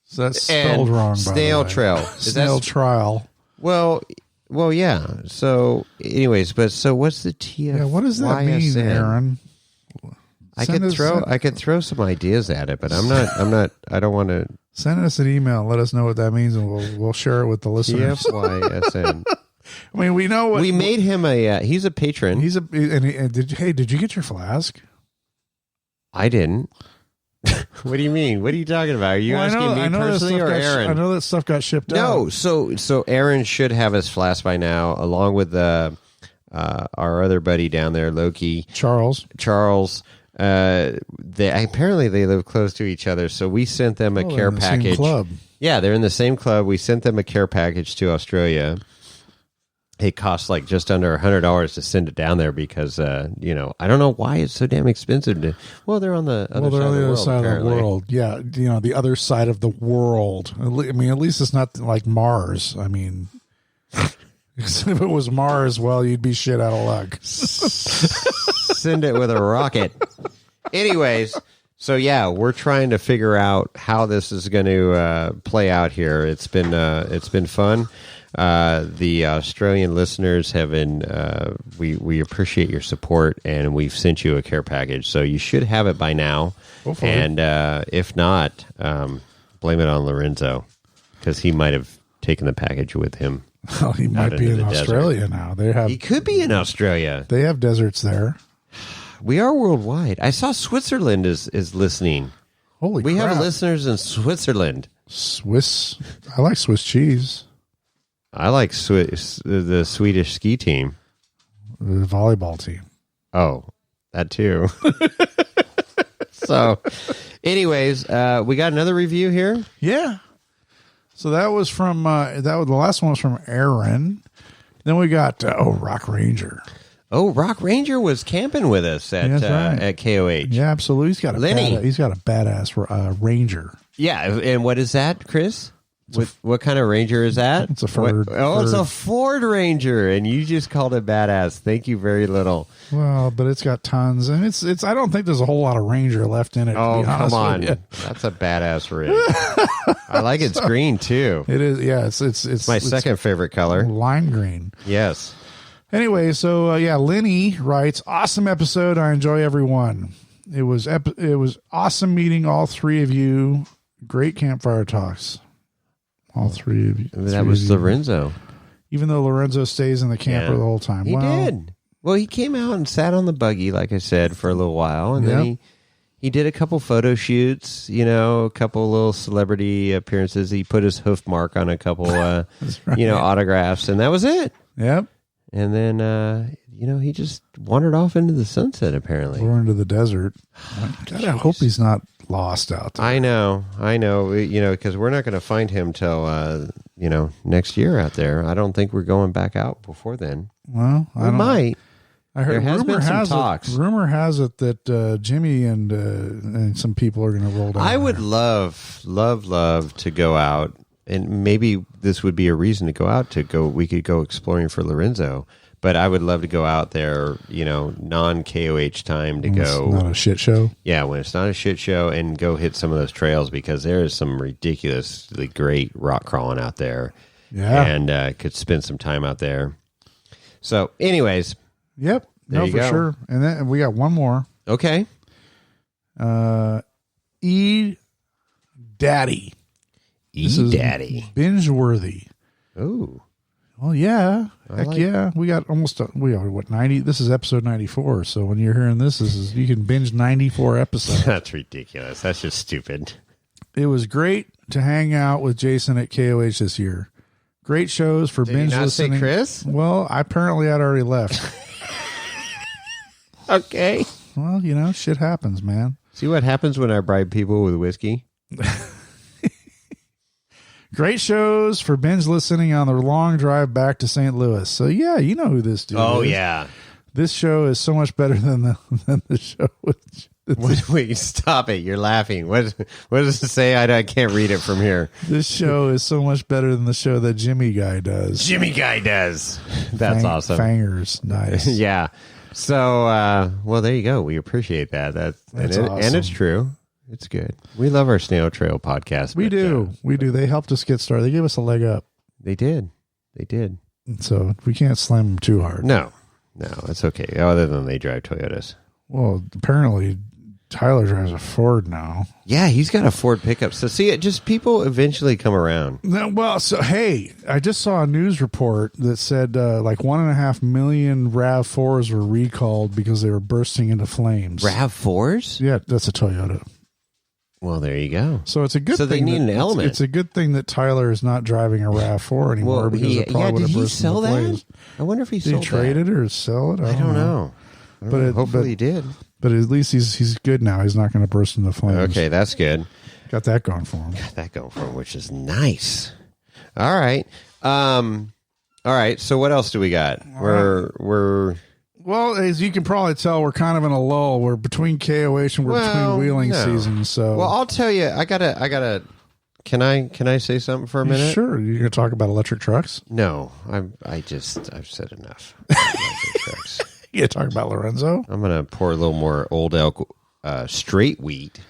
So that's spelled wrong, by Snail the way. Trail. Snail Trial. Well, yeah. So, anyways, what's the TF? Yeah, what does that mean, Aaron? I could throw some ideas at it, but I don't want to. Send us an email. Let us know what that means, and we'll share it with the listeners. TFYSN. I mean, we know what we made him he's a patron. Did you get your flask? I didn't. What do you mean? What are you talking about? Are you asking me personally or Aaron? I know that stuff got shipped out. No, so Aaron should have his flask by now, along with our other buddy down there, Loki. Charles. Apparently they live close to each other, so we sent them a care package. Same club. Yeah, they're in the same club. We sent them a care package to Australia. It costs like just under $100 to send it down there because, I don't know why it's so damn expensive. They're on the other side of the world. Yeah, the other side of the world. I mean, at least it's not like Mars. I mean, if it was Mars, well, you'd be shit out of luck. Send it with a rocket. Anyways, so yeah, we're trying to figure out how this is going to play out here. It's been fun. The Australian listeners have been, we appreciate your support, and we've sent you a care package, so you should have it by now. Hopefully. And if not, blame it on Lorenzo, because he might have taken the package with him. Well, he might be in Australia now. He could be in Australia. They have deserts there. We are worldwide. I saw Switzerland is listening. Holy crap. We have listeners in Switzerland. Swiss. I like Swiss cheese. I like the Swedish ski team. The volleyball team. Oh, that too. So, anyways, we got another review here. Yeah. So that was from the last one was from Aaron. Then we got Rock Ranger. Oh, Rock Ranger was camping with us at KOH. Yeah, absolutely. He's got a badass Ranger. Yeah, and what is that, Chris? What kind of Ranger is that? It's a Ford. It's a Ford Ranger, and you just called it badass. Thank you very little. Well, but it's got tons, and it's. I don't think there's a whole lot of Ranger left in it. Oh, to be honest come on. with you. That's a badass rig. I like it's green, too. It is, yeah. It's my second favorite color. Lime green. Yes. Anyway, so Lenny writes, awesome episode. I enjoy everyone. It was awesome meeting all three of you. Great campfire talks. All three of you. That was Lorenzo. Even though Lorenzo stays in the camper the whole time. He did. Well, he came out and sat on the buggy, like I said, for a little while, and then he did a couple photo shoots, a couple little celebrity appearances. He put his hoof mark on a couple, right. autographs, and that was it. Yep. And then, he just wandered off into the sunset, apparently. Or into the desert. God, I hope he's not lost out there. I know, because we're not going to find him till, next year out there. I don't think we're going back out before then. Well, I might. I heard there has been some talks. Rumor has it that Jimmy and some people are going to roll down. I would love to go out, and maybe this would be a reason to go out we could go exploring for Lorenzo. But I would love to go out there, non-KOH time to go. It's not a shit show? Yeah, when it's not a shit show, and go hit some of those trails, because there is some ridiculously great rock crawling out there. Yeah. And could spend some time out there. So, anyways. Yep. There you go. Sure. And then we got one more. Okay. E-Daddy. E-Daddy. Binge-worthy. Ooh. Well, yeah. Heck yeah. We got 90? This is episode 94. So when you're hearing this is you can binge 94 episodes. That's ridiculous. That's just stupid. It was great to hang out with Jason at KOH this year. Great shows for binge listening. Say Chris? Well, apparently I'd already left. Okay. Well, shit happens, man. See what happens when I bribe people with whiskey? Great shows for binge listening on the long drive back to St. Louis. So, yeah, you know who this dude is. Oh, yeah. This show is so much better than the show with... Wait, stop it. You're laughing. What does it say? I can't read it from here. This show is so much better than the show that Jimmy Guy does. That's awesome. Fangers. Nice. Yeah. So, there you go. We appreciate that. That's awesome. And it's true. It's good. We love our Snail Trail podcast. We do. They helped us get started. They gave us a leg up. They did. So we can't slam them too hard. No, it's okay. Other than they drive Toyotas. Well, apparently Tyler drives a Ford now. Yeah, he's got a Ford pickup. So see, just people eventually come around. Well, so hey, I just saw a news report that said like 1.5 million RAV4s were recalled because they were bursting into flames. RAV4s? Yeah, that's a Toyota. Well, there you go. So it's a good thing. So they need an element. It's a good thing that Tyler is not driving a RAV4 anymore because it probably would have burst into flames. I wonder if he sold Did he trade it or sell it? I don't know. Hopefully he did. But at least he's good now. He's not going to burst into flames. Okay, that's good. Got that going for him. Which is nice. All right. All right. So what else do we got? We're well, as you can probably tell, we're kind of in a lull. We're between KOH and we're between wheeling seasons. So well, I'll tell you. I gotta. Can I say something for a minute? Sure. You're gonna talk about electric trucks? No, I've said enough. Electric trucks. You gonna talk about Lorenzo? I'm gonna pour a little more Old Elk straight wheat.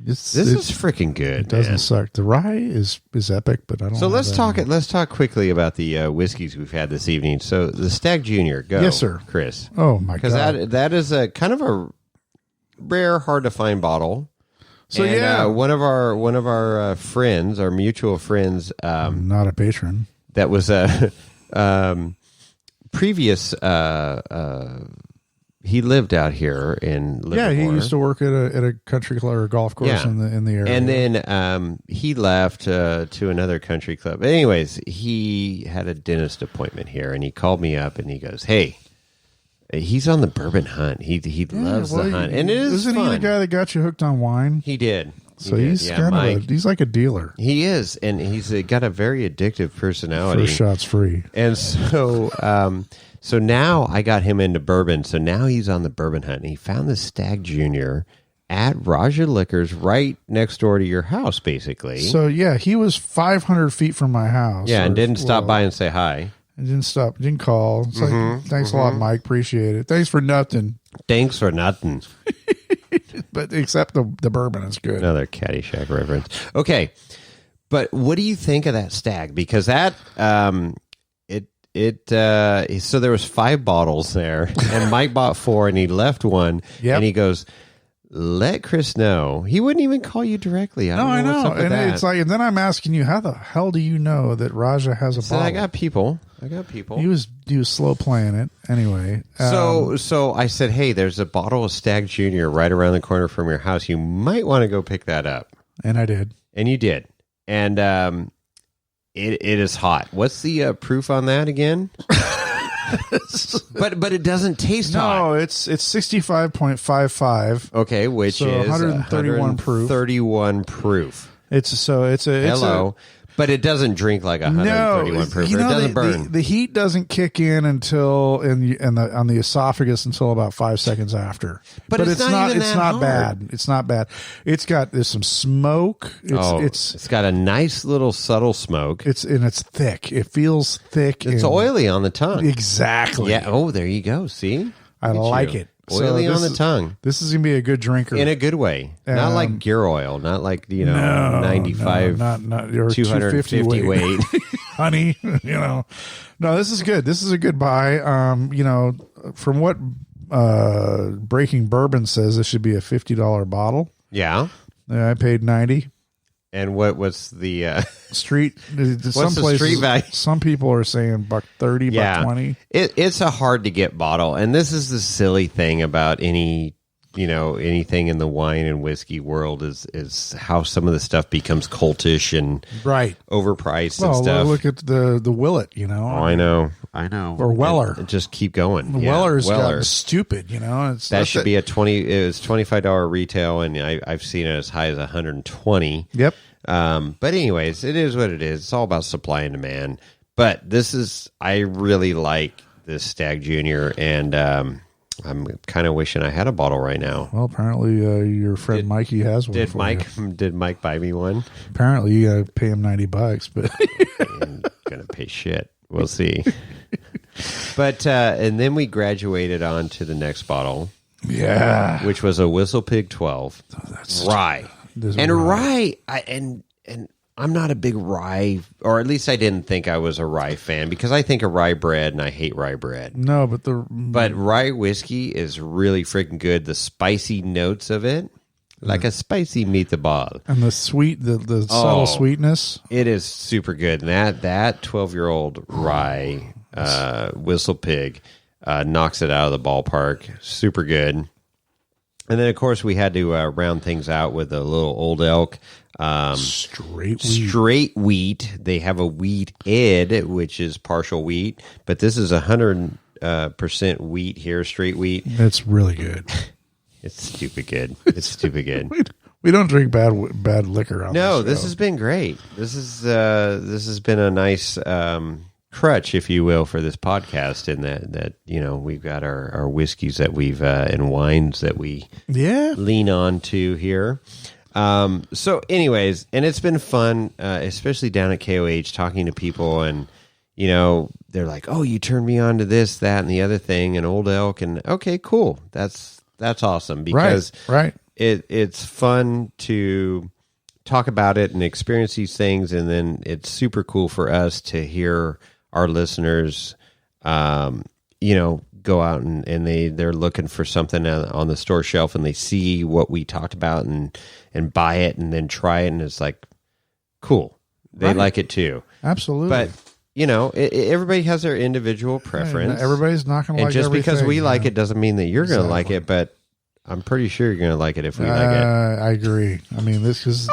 This is freaking good. It doesn't suck. The rye is epic, but I don't. So let's talk quickly about the whiskeys we've had this evening. So the Stag Junior, go. Yes, sir, Chris. Oh my god, because that is a kind of a rare, hard to find bottle. So one of our friends, our mutual friends, not a patron. That was a previous. He lived out here in Livermore. Yeah, he used to work at a country club or golf course in the area. And then he left to another country club. But anyways, he had a dentist appointment here, and he called me up, and he goes, "Hey, he's on the bourbon hunt. He loves the hunt, and it is Isn't fun." he the guy that got you hooked on wine? He did. So he's kind of he's like a dealer. He is, and he's got a very addictive personality. First shot's free. And so. So now I got him into bourbon. So now he's on the bourbon hunt. And he found the Stag Junior at Raja Liquors right next door to your house, basically. So yeah, he was 500 feet from my house. Yeah, and didn't stop by and say hi. Didn't call. It's like, thanks a lot, Mike. Appreciate it. Thanks for nothing. Thanks for nothing. But except the bourbon is good. Another Caddyshack reference. Okay, but what do you think of that stag? Because that so there was 5 bottles there, and Mike bought 4, and he left one, and he goes, let Chris know. He wouldn't even call you directly. I know. What's up with And that. it's like, and then I'm asking you, how the hell do you know that Raja has a bottle? I got people. He was slow playing it anyway. So I said, hey, there's a bottle of Stag Junior right around the corner from your house. You might want to go pick that up. And I did. And you did. And it is hot. What's the proof on that again? but it doesn't taste hot. No, it's 65.55. Okay, which so is 131 proof. 31 proof. It's Hello. But it doesn't drink like 131 proof. It doesn't burn. The heat doesn't kick in until on the esophagus until about 5 seconds after. But it's not even It's that not hard. bad. It's not bad. There's some smoke. It's got a nice little subtle smoke. It's thick. It feels thick. It's oily on the tongue. Exactly. Yeah. Oh, there you go. See, I like it. Oily So on the tongue. This is gonna be a good drinker In a good way. Not like gear oil. Not like, 95, not your 250 weight. honey. No, this is good. This is a good buy. From what Breaking Bourbon says, this should be a $50 bottle. Yeah. I paid $90. And what's the street? what's Some the places, street value? Some people are saying $1.30, $1.20. It's a hard to get bottle, and this is the silly thing about anything in the wine and whiskey world is how some of the stuff becomes cultish and overpriced and stuff. Look at the Willet, Oh, I know. Or Weller. And just keep going. The Weller's gotten stupid, That should be it was $25 retail, and I've seen it as high as $120. Yep. But anyways, it is what it is. It's all about supply and demand. But I really like this Stag Junior, and I'm kind of wishing I had a bottle right now. Well, apparently your friend Mikey has one. Did Mike buy me one? Apparently you got to pay him $90, but I'm gonna pay shit. We'll see. But and then we graduated on to the next bottle. Yeah, which was a Whistle Pig 12 rye. Rye, and I'm not a big rye, or at least I didn't think I was a rye fan, because I think of rye bread and I hate rye bread. No, but rye whiskey is really freaking good. The spicy notes of it, like a spicy meatball, and the sweet, the subtle sweetness. It is super good. And that 12-year-old rye Whistle Pig knocks it out of the ballpark. Super good. And then, of course, we had to round things out with a little Old Elk. Straight wheat. They have a wheat ed, which is partial wheat, but this is 100% wheat here, straight wheat. It's really good. It's stupid good. It's stupid good. We don't drink bad liquor on this has been great. This has been a nice crutch, if you will, for this podcast, in that we've got our whiskeys that we've and wines that we lean on to here. So anyways, and it's been fun, especially down at KOH, talking to people, and they're like, oh, you turned me on to this, that, and the other thing, and Old Elk, and okay, cool, that's awesome, because it's fun to talk about it and experience these things, and then it's super cool for us to hear our listeners, go out and they're looking for something on the store shelf, and they see what we talked about and buy it and then try it, and it's like, cool, they like it too. Absolutely. But everybody has their individual preference. Everybody's not going to like it. And just because we like it doesn't mean that you're going to like it, but I'm pretty sure you're going to like it if we like it. I agree. I mean, this is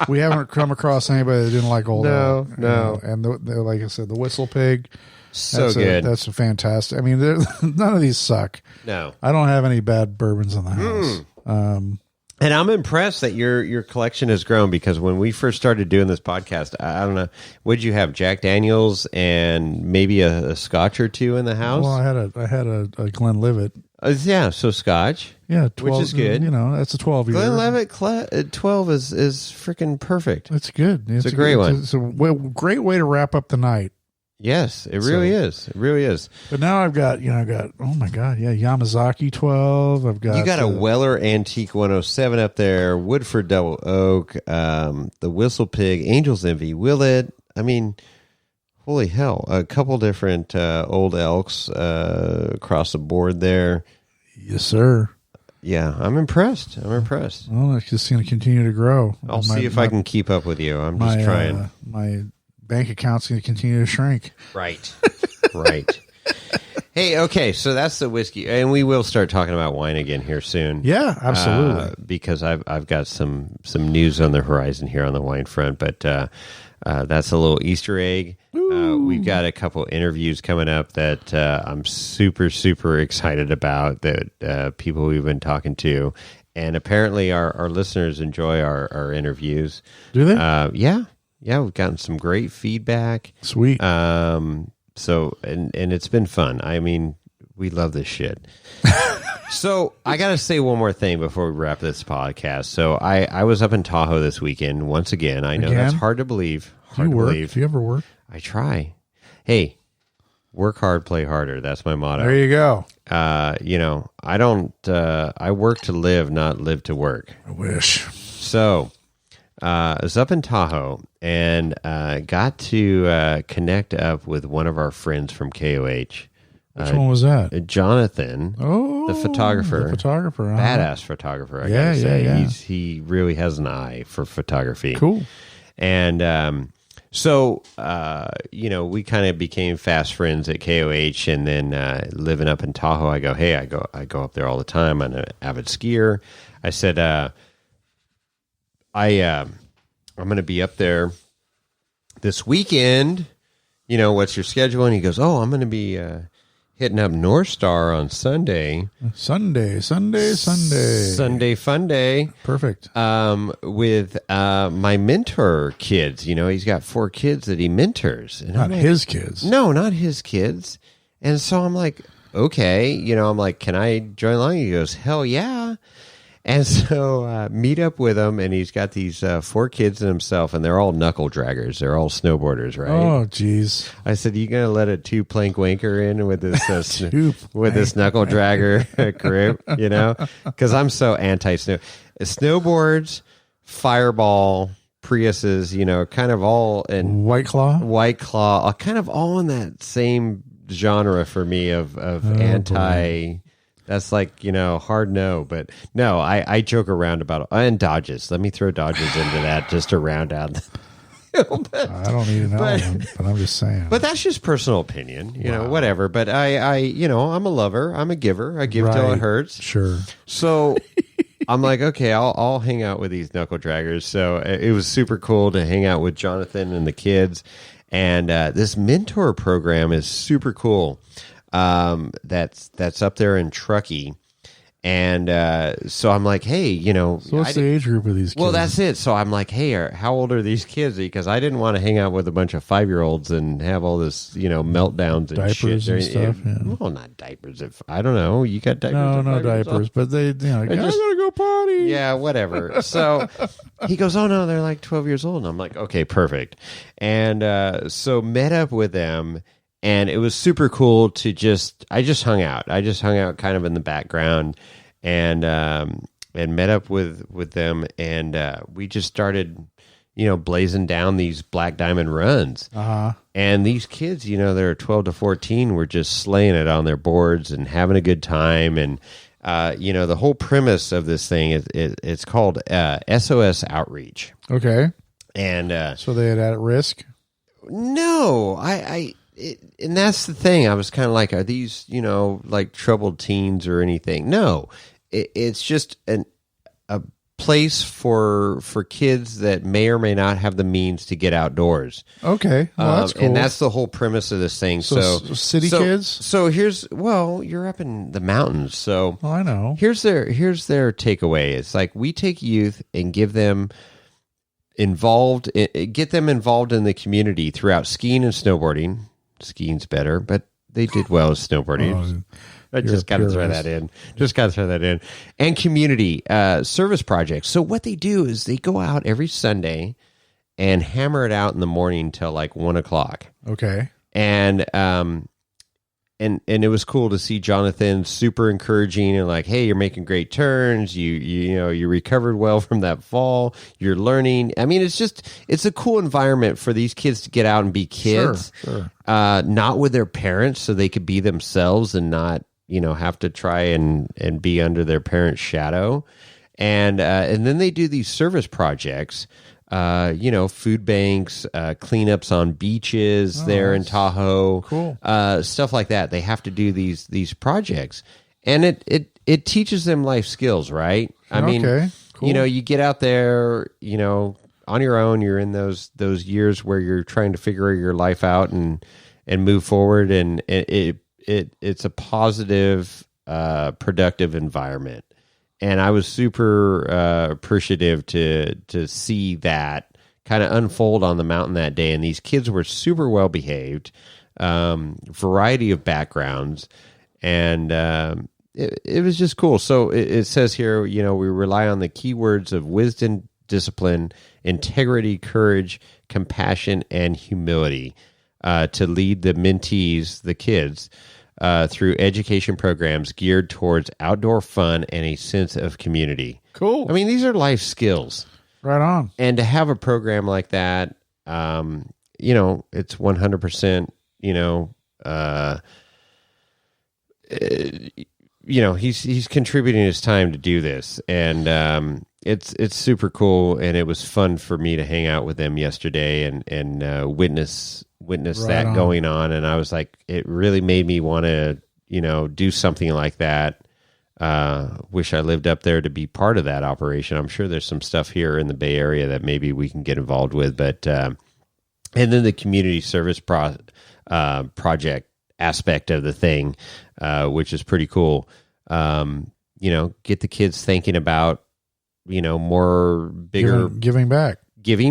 we haven't come across anybody that didn't like Old Elk. No. And like I said, the Whistle Pig, so good. That's a fantastic. I mean, none of these suck. No, I don't have any bad bourbons in the house. And I'm impressed that your collection has grown, because when we first started doing this podcast, I don't know, what'd you have? Jack Daniels and maybe a Scotch or two in the house? Well, I had a Glenlivet. Yeah, so Scotch. Yeah, 12, which is good. You know, that's a 12 year. Glenlivet 12 is freaking perfect. It's good. It's a great one. It's a great way to wrap up the night. Yes, it really is. It really is. But now I've got oh my God, yeah, Yamazaki 12. I've got you got a Weller Antique 107 up there, Woodford Double Oak, the Whistle Pig, Angel's Envy, Willet. I mean, holy hell, a couple different old elks across the board there. Yes, sir. Yeah, I'm impressed. Well, it's just going to continue to grow. I'll see if I can keep up with you. I'm just trying. My bank account's going to continue to shrink. Right. Right. Hey, okay, so that's the whiskey, and we will start talking about wine again here soon. Yeah, absolutely. Because I've got some news on the horizon here on the wine front, but that's a little Easter egg. We've got a couple interviews coming up that I'm super, super excited about, that people we've been talking to, and apparently our listeners enjoy our interviews. Do they? Yeah, we've gotten some great feedback. Sweet. So, and it's been fun. I mean, we love this shit. So I got to say one more thing before we wrap this podcast. So I was up in Tahoe this weekend once again. I know that's hard to believe. Do you ever work? I try. Hey, work hard, play harder. That's my motto. There you go. I don't. I work to live, not live to work. I wish. So I was up in Tahoe and got to connect up with one of our friends from KOH. Which one was that? Jonathan, the photographer. The photographer. Uh-huh. Badass photographer, I gotta say. Yeah. He really has an eye for photography. Cool. And so, we kind of became fast friends at KOH, and then living up in Tahoe, I go up there all the time. I'm an avid skier. I said, I'm going to be up there this weekend. What's your schedule? And he goes, I'm going to be hitting up North Star on Sunday. Sunday fun day. Perfect. With my mentor kids. He's got 4 kids that he mentors. And not his kids. No, not his kids. And so I'm like, okay. I'm like, can I join along? He goes, hell yeah. And so meet up with him, and he's got these 4 kids and himself, and they're all knuckle draggers. They're all snowboarders, right? Oh, geez. I said, you gonna let a 2-plank wanker in with this with this knuckle dragger group? Because I'm so anti-snow. Snowboards, Fireball, Priuses, kind of all in White Claw, kind of all in that same genre for me of anti. Boy. That's like, hard no. But no, I joke around about it. And Dodges. Let me throw Dodges into that just to round out. I don't need an element, but I'm just saying. But that's just personal opinion, whatever. But I'm a lover. I'm a giver. I give till it hurts. Sure. So I'm like, okay, I'll hang out with these knuckle draggers. So it was super cool to hang out with Jonathan and the kids. And this mentor program is super cool. That's up there in Truckee. And so I'm like, hey, So what's the age group of these kids? Well, that's it. So I'm like, hey, how old are these kids? Because I didn't want to hang out with a bunch of 5-year-olds and have all this, meltdowns and diapers shit. And stuff. Yeah. Well, not diapers. If I don't know, you got diapers. No diapers. But they, I gotta go potty. Yeah, whatever. So he goes, oh no, they're like 12 years old. And I'm like, okay, perfect. And so met up with them. And it was super cool to I just hung out. I just hung out kind of in the background and met up with them. And we just started, blazing down these Black Diamond runs. Uh-huh. And these kids, that are 12 to 14 were just slaying it on their boards and having a good time. And, the whole premise of this thing, it's called SOS Outreach. Okay. And so they had at risk? No, and that's the thing. I was kind of like, are these, like troubled teens or anything? No, it's just a place for kids that may or may not have the means to get outdoors. Okay, well, that's cool. And that's the whole premise of this thing. So city kids. So you're up in the mountains. So I know. Here's their takeaway. It's like we take youth and give them involved, get them involved in the community throughout skiing and snowboarding. Skiing's better, but they did well with snowboarding. I just got to throw that in. And community service projects. So what they do is they go out every Sunday and hammer it out in the morning till like 1:00. Okay. And it was cool to see Jonathan super encouraging and like, hey, you're making great turns. You recovered well from that fall. You're learning. I mean, it's a cool environment for these kids to get out and be kids, Sure. Not with their parents, so they could be themselves and not, have to try and be under their parents' shadow. And then they do these service projects. Food banks, cleanups on beaches there in Tahoe, cool. Stuff like that. They have to do these projects, and it teaches them life skills, right? I mean, cool. You get out there, on your own. You're in those years where you're trying to figure your life out and move forward, and it's a positive, productive environment. And I was super appreciative to see that kind of unfold on the mountain that day. And these kids were super well behaved, variety of backgrounds, and it was just cool. So it says here, we rely on the keywords of wisdom, discipline, integrity, courage, compassion, and humility to lead the mentees, the kids, through education programs geared towards outdoor fun and a sense of community. Cool. I mean, these are life skills. Right on. And to have a program like that, it's 100%, he's contributing his time to do this. And it's super cool. And it was fun for me to hang out with them yesterday and witness that going on. And I was like, it really made me want to, do something like that. Wish I lived up there to be part of that operation. I'm sure there's some stuff here in the Bay Area that maybe we can get involved with, but, and then the community service project aspect of the thing, which is pretty cool. Get the kids thinking about, more bigger giving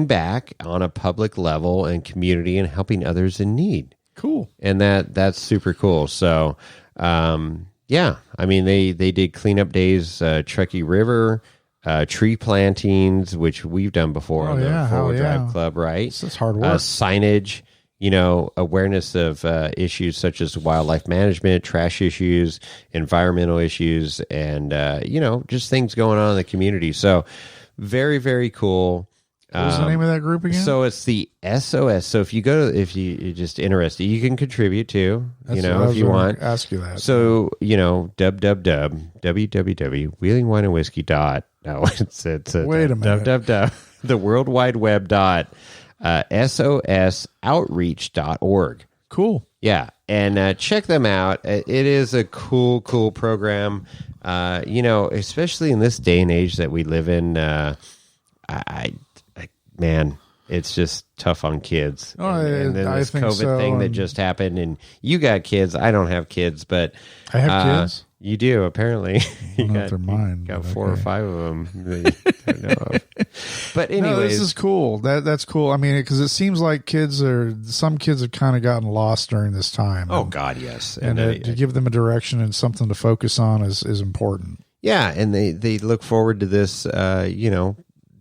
back on a public level and community and helping others in need. Cool. And that's super cool. So, I mean, they did cleanup days, Truckee River, tree plantings, which we've done before on the Four-Wheel Drive Club, right? That's hard work. Signage, awareness of issues such as wildlife management, trash issues, environmental issues, and, just things going on in the community. So very, very cool. What was the name of that group again? So it's the SOS. So if you're just interested, you can contribute too, if you want. Ask you that. So, www.wheelingwineandwhiskey. No, it's wait a minute. The World Wide Web sosoutreach.org. Cool. Yeah. And check them out. It is a cool program. Especially in this day and age that we live in, man, it's just tough on kids. And then this COVID thing that just happened, and you got kids. I don't have kids, but I have kids. You do, apparently. You got 4 or 5 of them that you don't know of. But anyways. This is cool. That's cool. I mean, because it seems like some kids have kind of gotten lost during this time. Oh, God, yes. And to give them a direction and something to focus on is important. Yeah, and they look forward to this,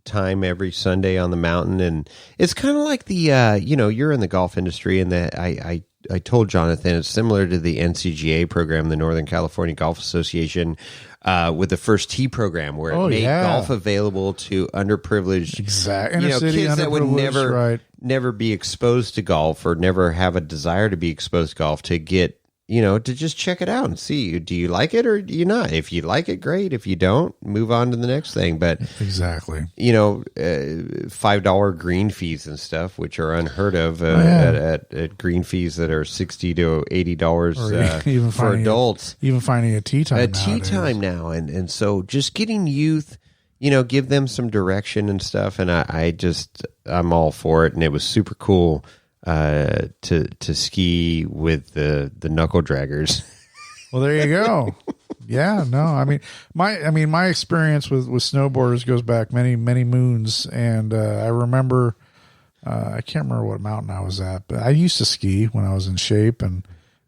time every Sunday on the mountain. And it's kind of like the you're in the golf industry, and that I told Jonathan it's similar to the NCGA program, the Northern California Golf Association, with the First Tee program, where it made golf available to underprivileged kids that would never be exposed to golf or never have a desire to be exposed to golf, to get to just check it out and see, do you like it or do you not? If you like it, great. If you don't, move on to the next thing. But exactly, $5 green fees and stuff, which are unheard of at green fees that are $60 to $80 even for adults. Even finding a tee time now, and so just getting youth, give them some direction and stuff. And I'm all for it. And it was super cool to ski with the knuckle draggers. Well, there you go. Yeah, no, I mean my experience with snowboarders goes back many moons, and I remember I can't remember what mountain I was at, but I used to ski when I was in shape,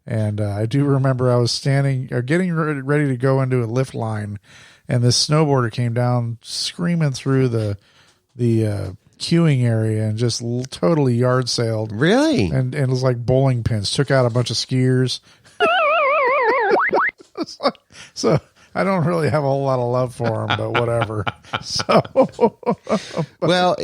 and I do remember I was standing or getting ready to go into a lift line, and this snowboarder came down screaming through the queuing area and just totally yard sailed. Really? And it was like bowling pins. Took out a bunch of skiers. So I don't really have a whole lot of love for him, but whatever. So, well,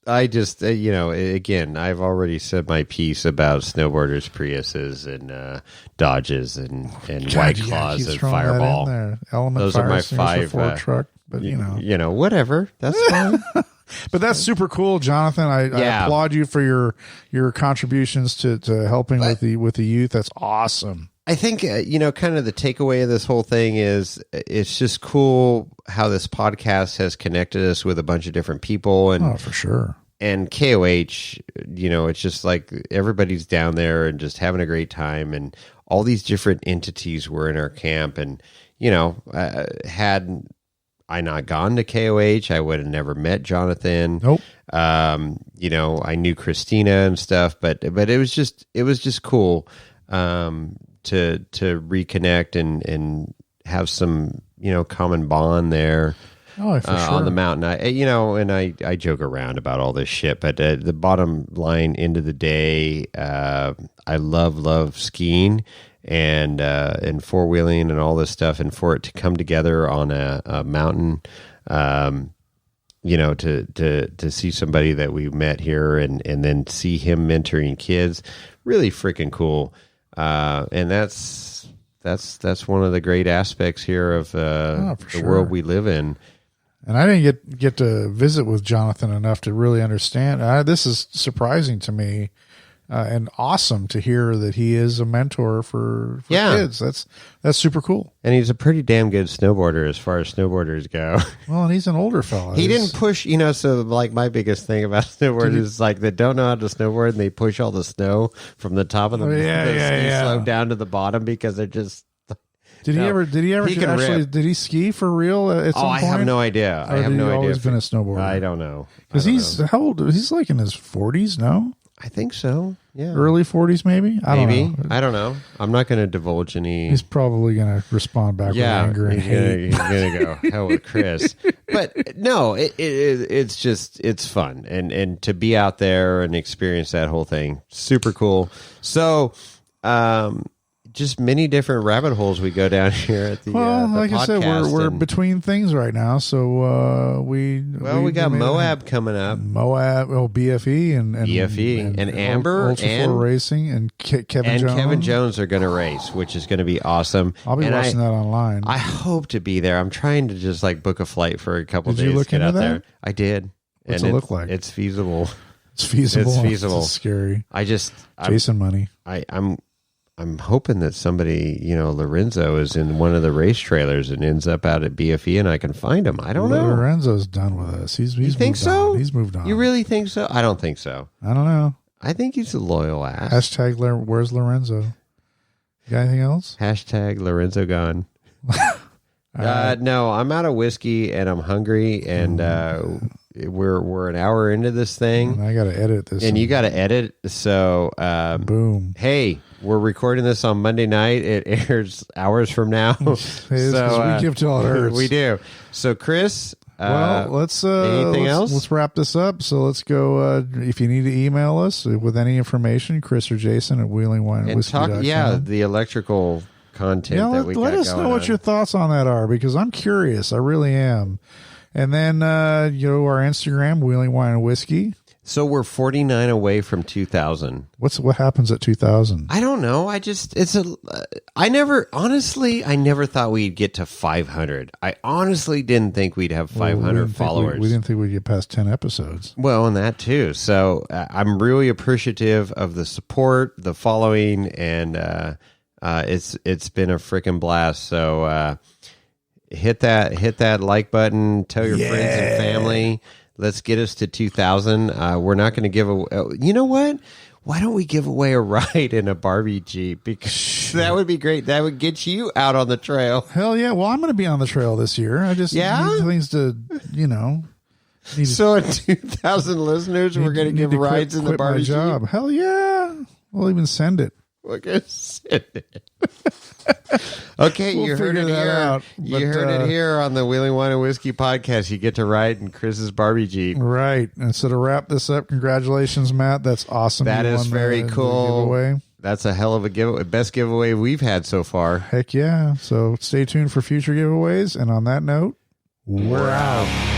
I just, again, I've already said my piece about snowboarders, Priuses, and Dodges, and White Claws, and Fireball. Those are my 5. Ford truck, but whatever. That's fine. But that's super cool, Jonathan. I applaud you for your contributions to helping with the youth. That's awesome. I think, kind of the takeaway of this whole thing is it's just cool how this podcast has connected us with a bunch of different people. And for sure. And KOH, it's just like everybody's down there and just having a great time. And all these different entities were in our camp. And, had I not gone to KOH, I would have never met Jonathan. Nope. I knew Christina and stuff, but it was just cool. To reconnect and have some common bond there for sure. on the mountain. I joke around about all this shit, but the bottom line, end of the day, I love skiing and four wheeling and all this stuff, and for it to come together on a mountain, to see somebody that we met here and then see him mentoring kids, really freaking cool. And that's one of the great aspects here of the world we live in. And I didn't get to visit with Jonathan enough to really understand. This is surprising to me, and awesome to hear that he is a mentor for kids. That's super cool. And he's a pretty damn good snowboarder as far as snowboarders go. Well, and he's an older fella. He didn't push, so like my biggest thing about snowboarders is like they don't know how to snowboard and they push all the snow from the top of the ski slope down to the bottom because they're just. Did he ever did he ski for real at some point? I have no idea. I have no idea. He's been a snowboarder. I don't know. Because how old? He's like in his 40s, no? I think so. Yeah. Early 40s, maybe? I don't know. I'm not going to divulge any. He's probably going to respond back with anger and hate. He's going to go, hell with Chris. But no, it's fun. And to be out there and experience that whole thing, super cool. So, just many different rabbit holes we go down here at the like podcast. I said, we're between things right now, so we got Moab coming up. BFE and BFE and Amber Ultra and Four Racing and Kevin Jones. Kevin Jones are going to race, which is going to be awesome. I'll be watching that online. I hope to be there. I'm trying to just book a flight for a couple days. Did you look into that? There. I did. What's it look like? It's feasible. It's feasible. It's feasible. It's scary. Chasing money. I'm hoping that somebody, Lorenzo is in one of the race trailers and ends up out at BFE and I can find him. I don't know. Lorenzo's done with us. He's you think so? He's moved on. You really think so? I don't think so. I don't know. I think he's a loyal ass. Hashtag where's Lorenzo? You got anything else? Hashtag Lorenzo gone. No, I'm out of whiskey and I'm hungry and we're an hour into this thing. And I got to edit this. And you got to edit. So, boom. Hey, we're recording this on Monday night. It airs hours from now. So we give till it hurts. We do. So, Chris, let's anything else? Let's wrap this up. So let's go. If you need to email us with any information, Chris or Jason at wheelingwineandwhiskey.com. And the electrical content that we got. Let us know what your thoughts on that are, because I'm curious. I really am. And then, our Instagram, Wheeling Wine and Whiskey. So we're 49 away from 2,000. What happens at 2,000? I don't know. I never thought we'd get to 500. I honestly didn't think we'd have 500 followers. We didn't think we'd get past 10 episodes. Well, and that too. So I'm really appreciative of the support, the following, and it's been a freaking blast. So, hit that like button. Tell your friends and family. Let's get us to 2,000. We're not going to give away. You know what? Why don't we give away a ride in a Barbie Jeep? Because that would be great. That would get you out on the trail. Hell yeah. Well, I'm going to be on the trail this year. I just need things to, So at 2,000 listeners, we're going to give rides in the Barbie job. Jeep? Hell yeah. We'll even send it. We're going to send it. Okay, We'll you heard it figure that here. out, You but, heard it here on the Wheeling Wine and Whiskey podcast. You get to ride in Chris's Barbie Jeep. Right. And so to wrap this up, congratulations, Matt. That's awesome. That You is won very the cool. giveaway. That's a hell of a giveaway. Best giveaway we've had so far. Heck yeah. So stay tuned for future giveaways. And on that note, we're out.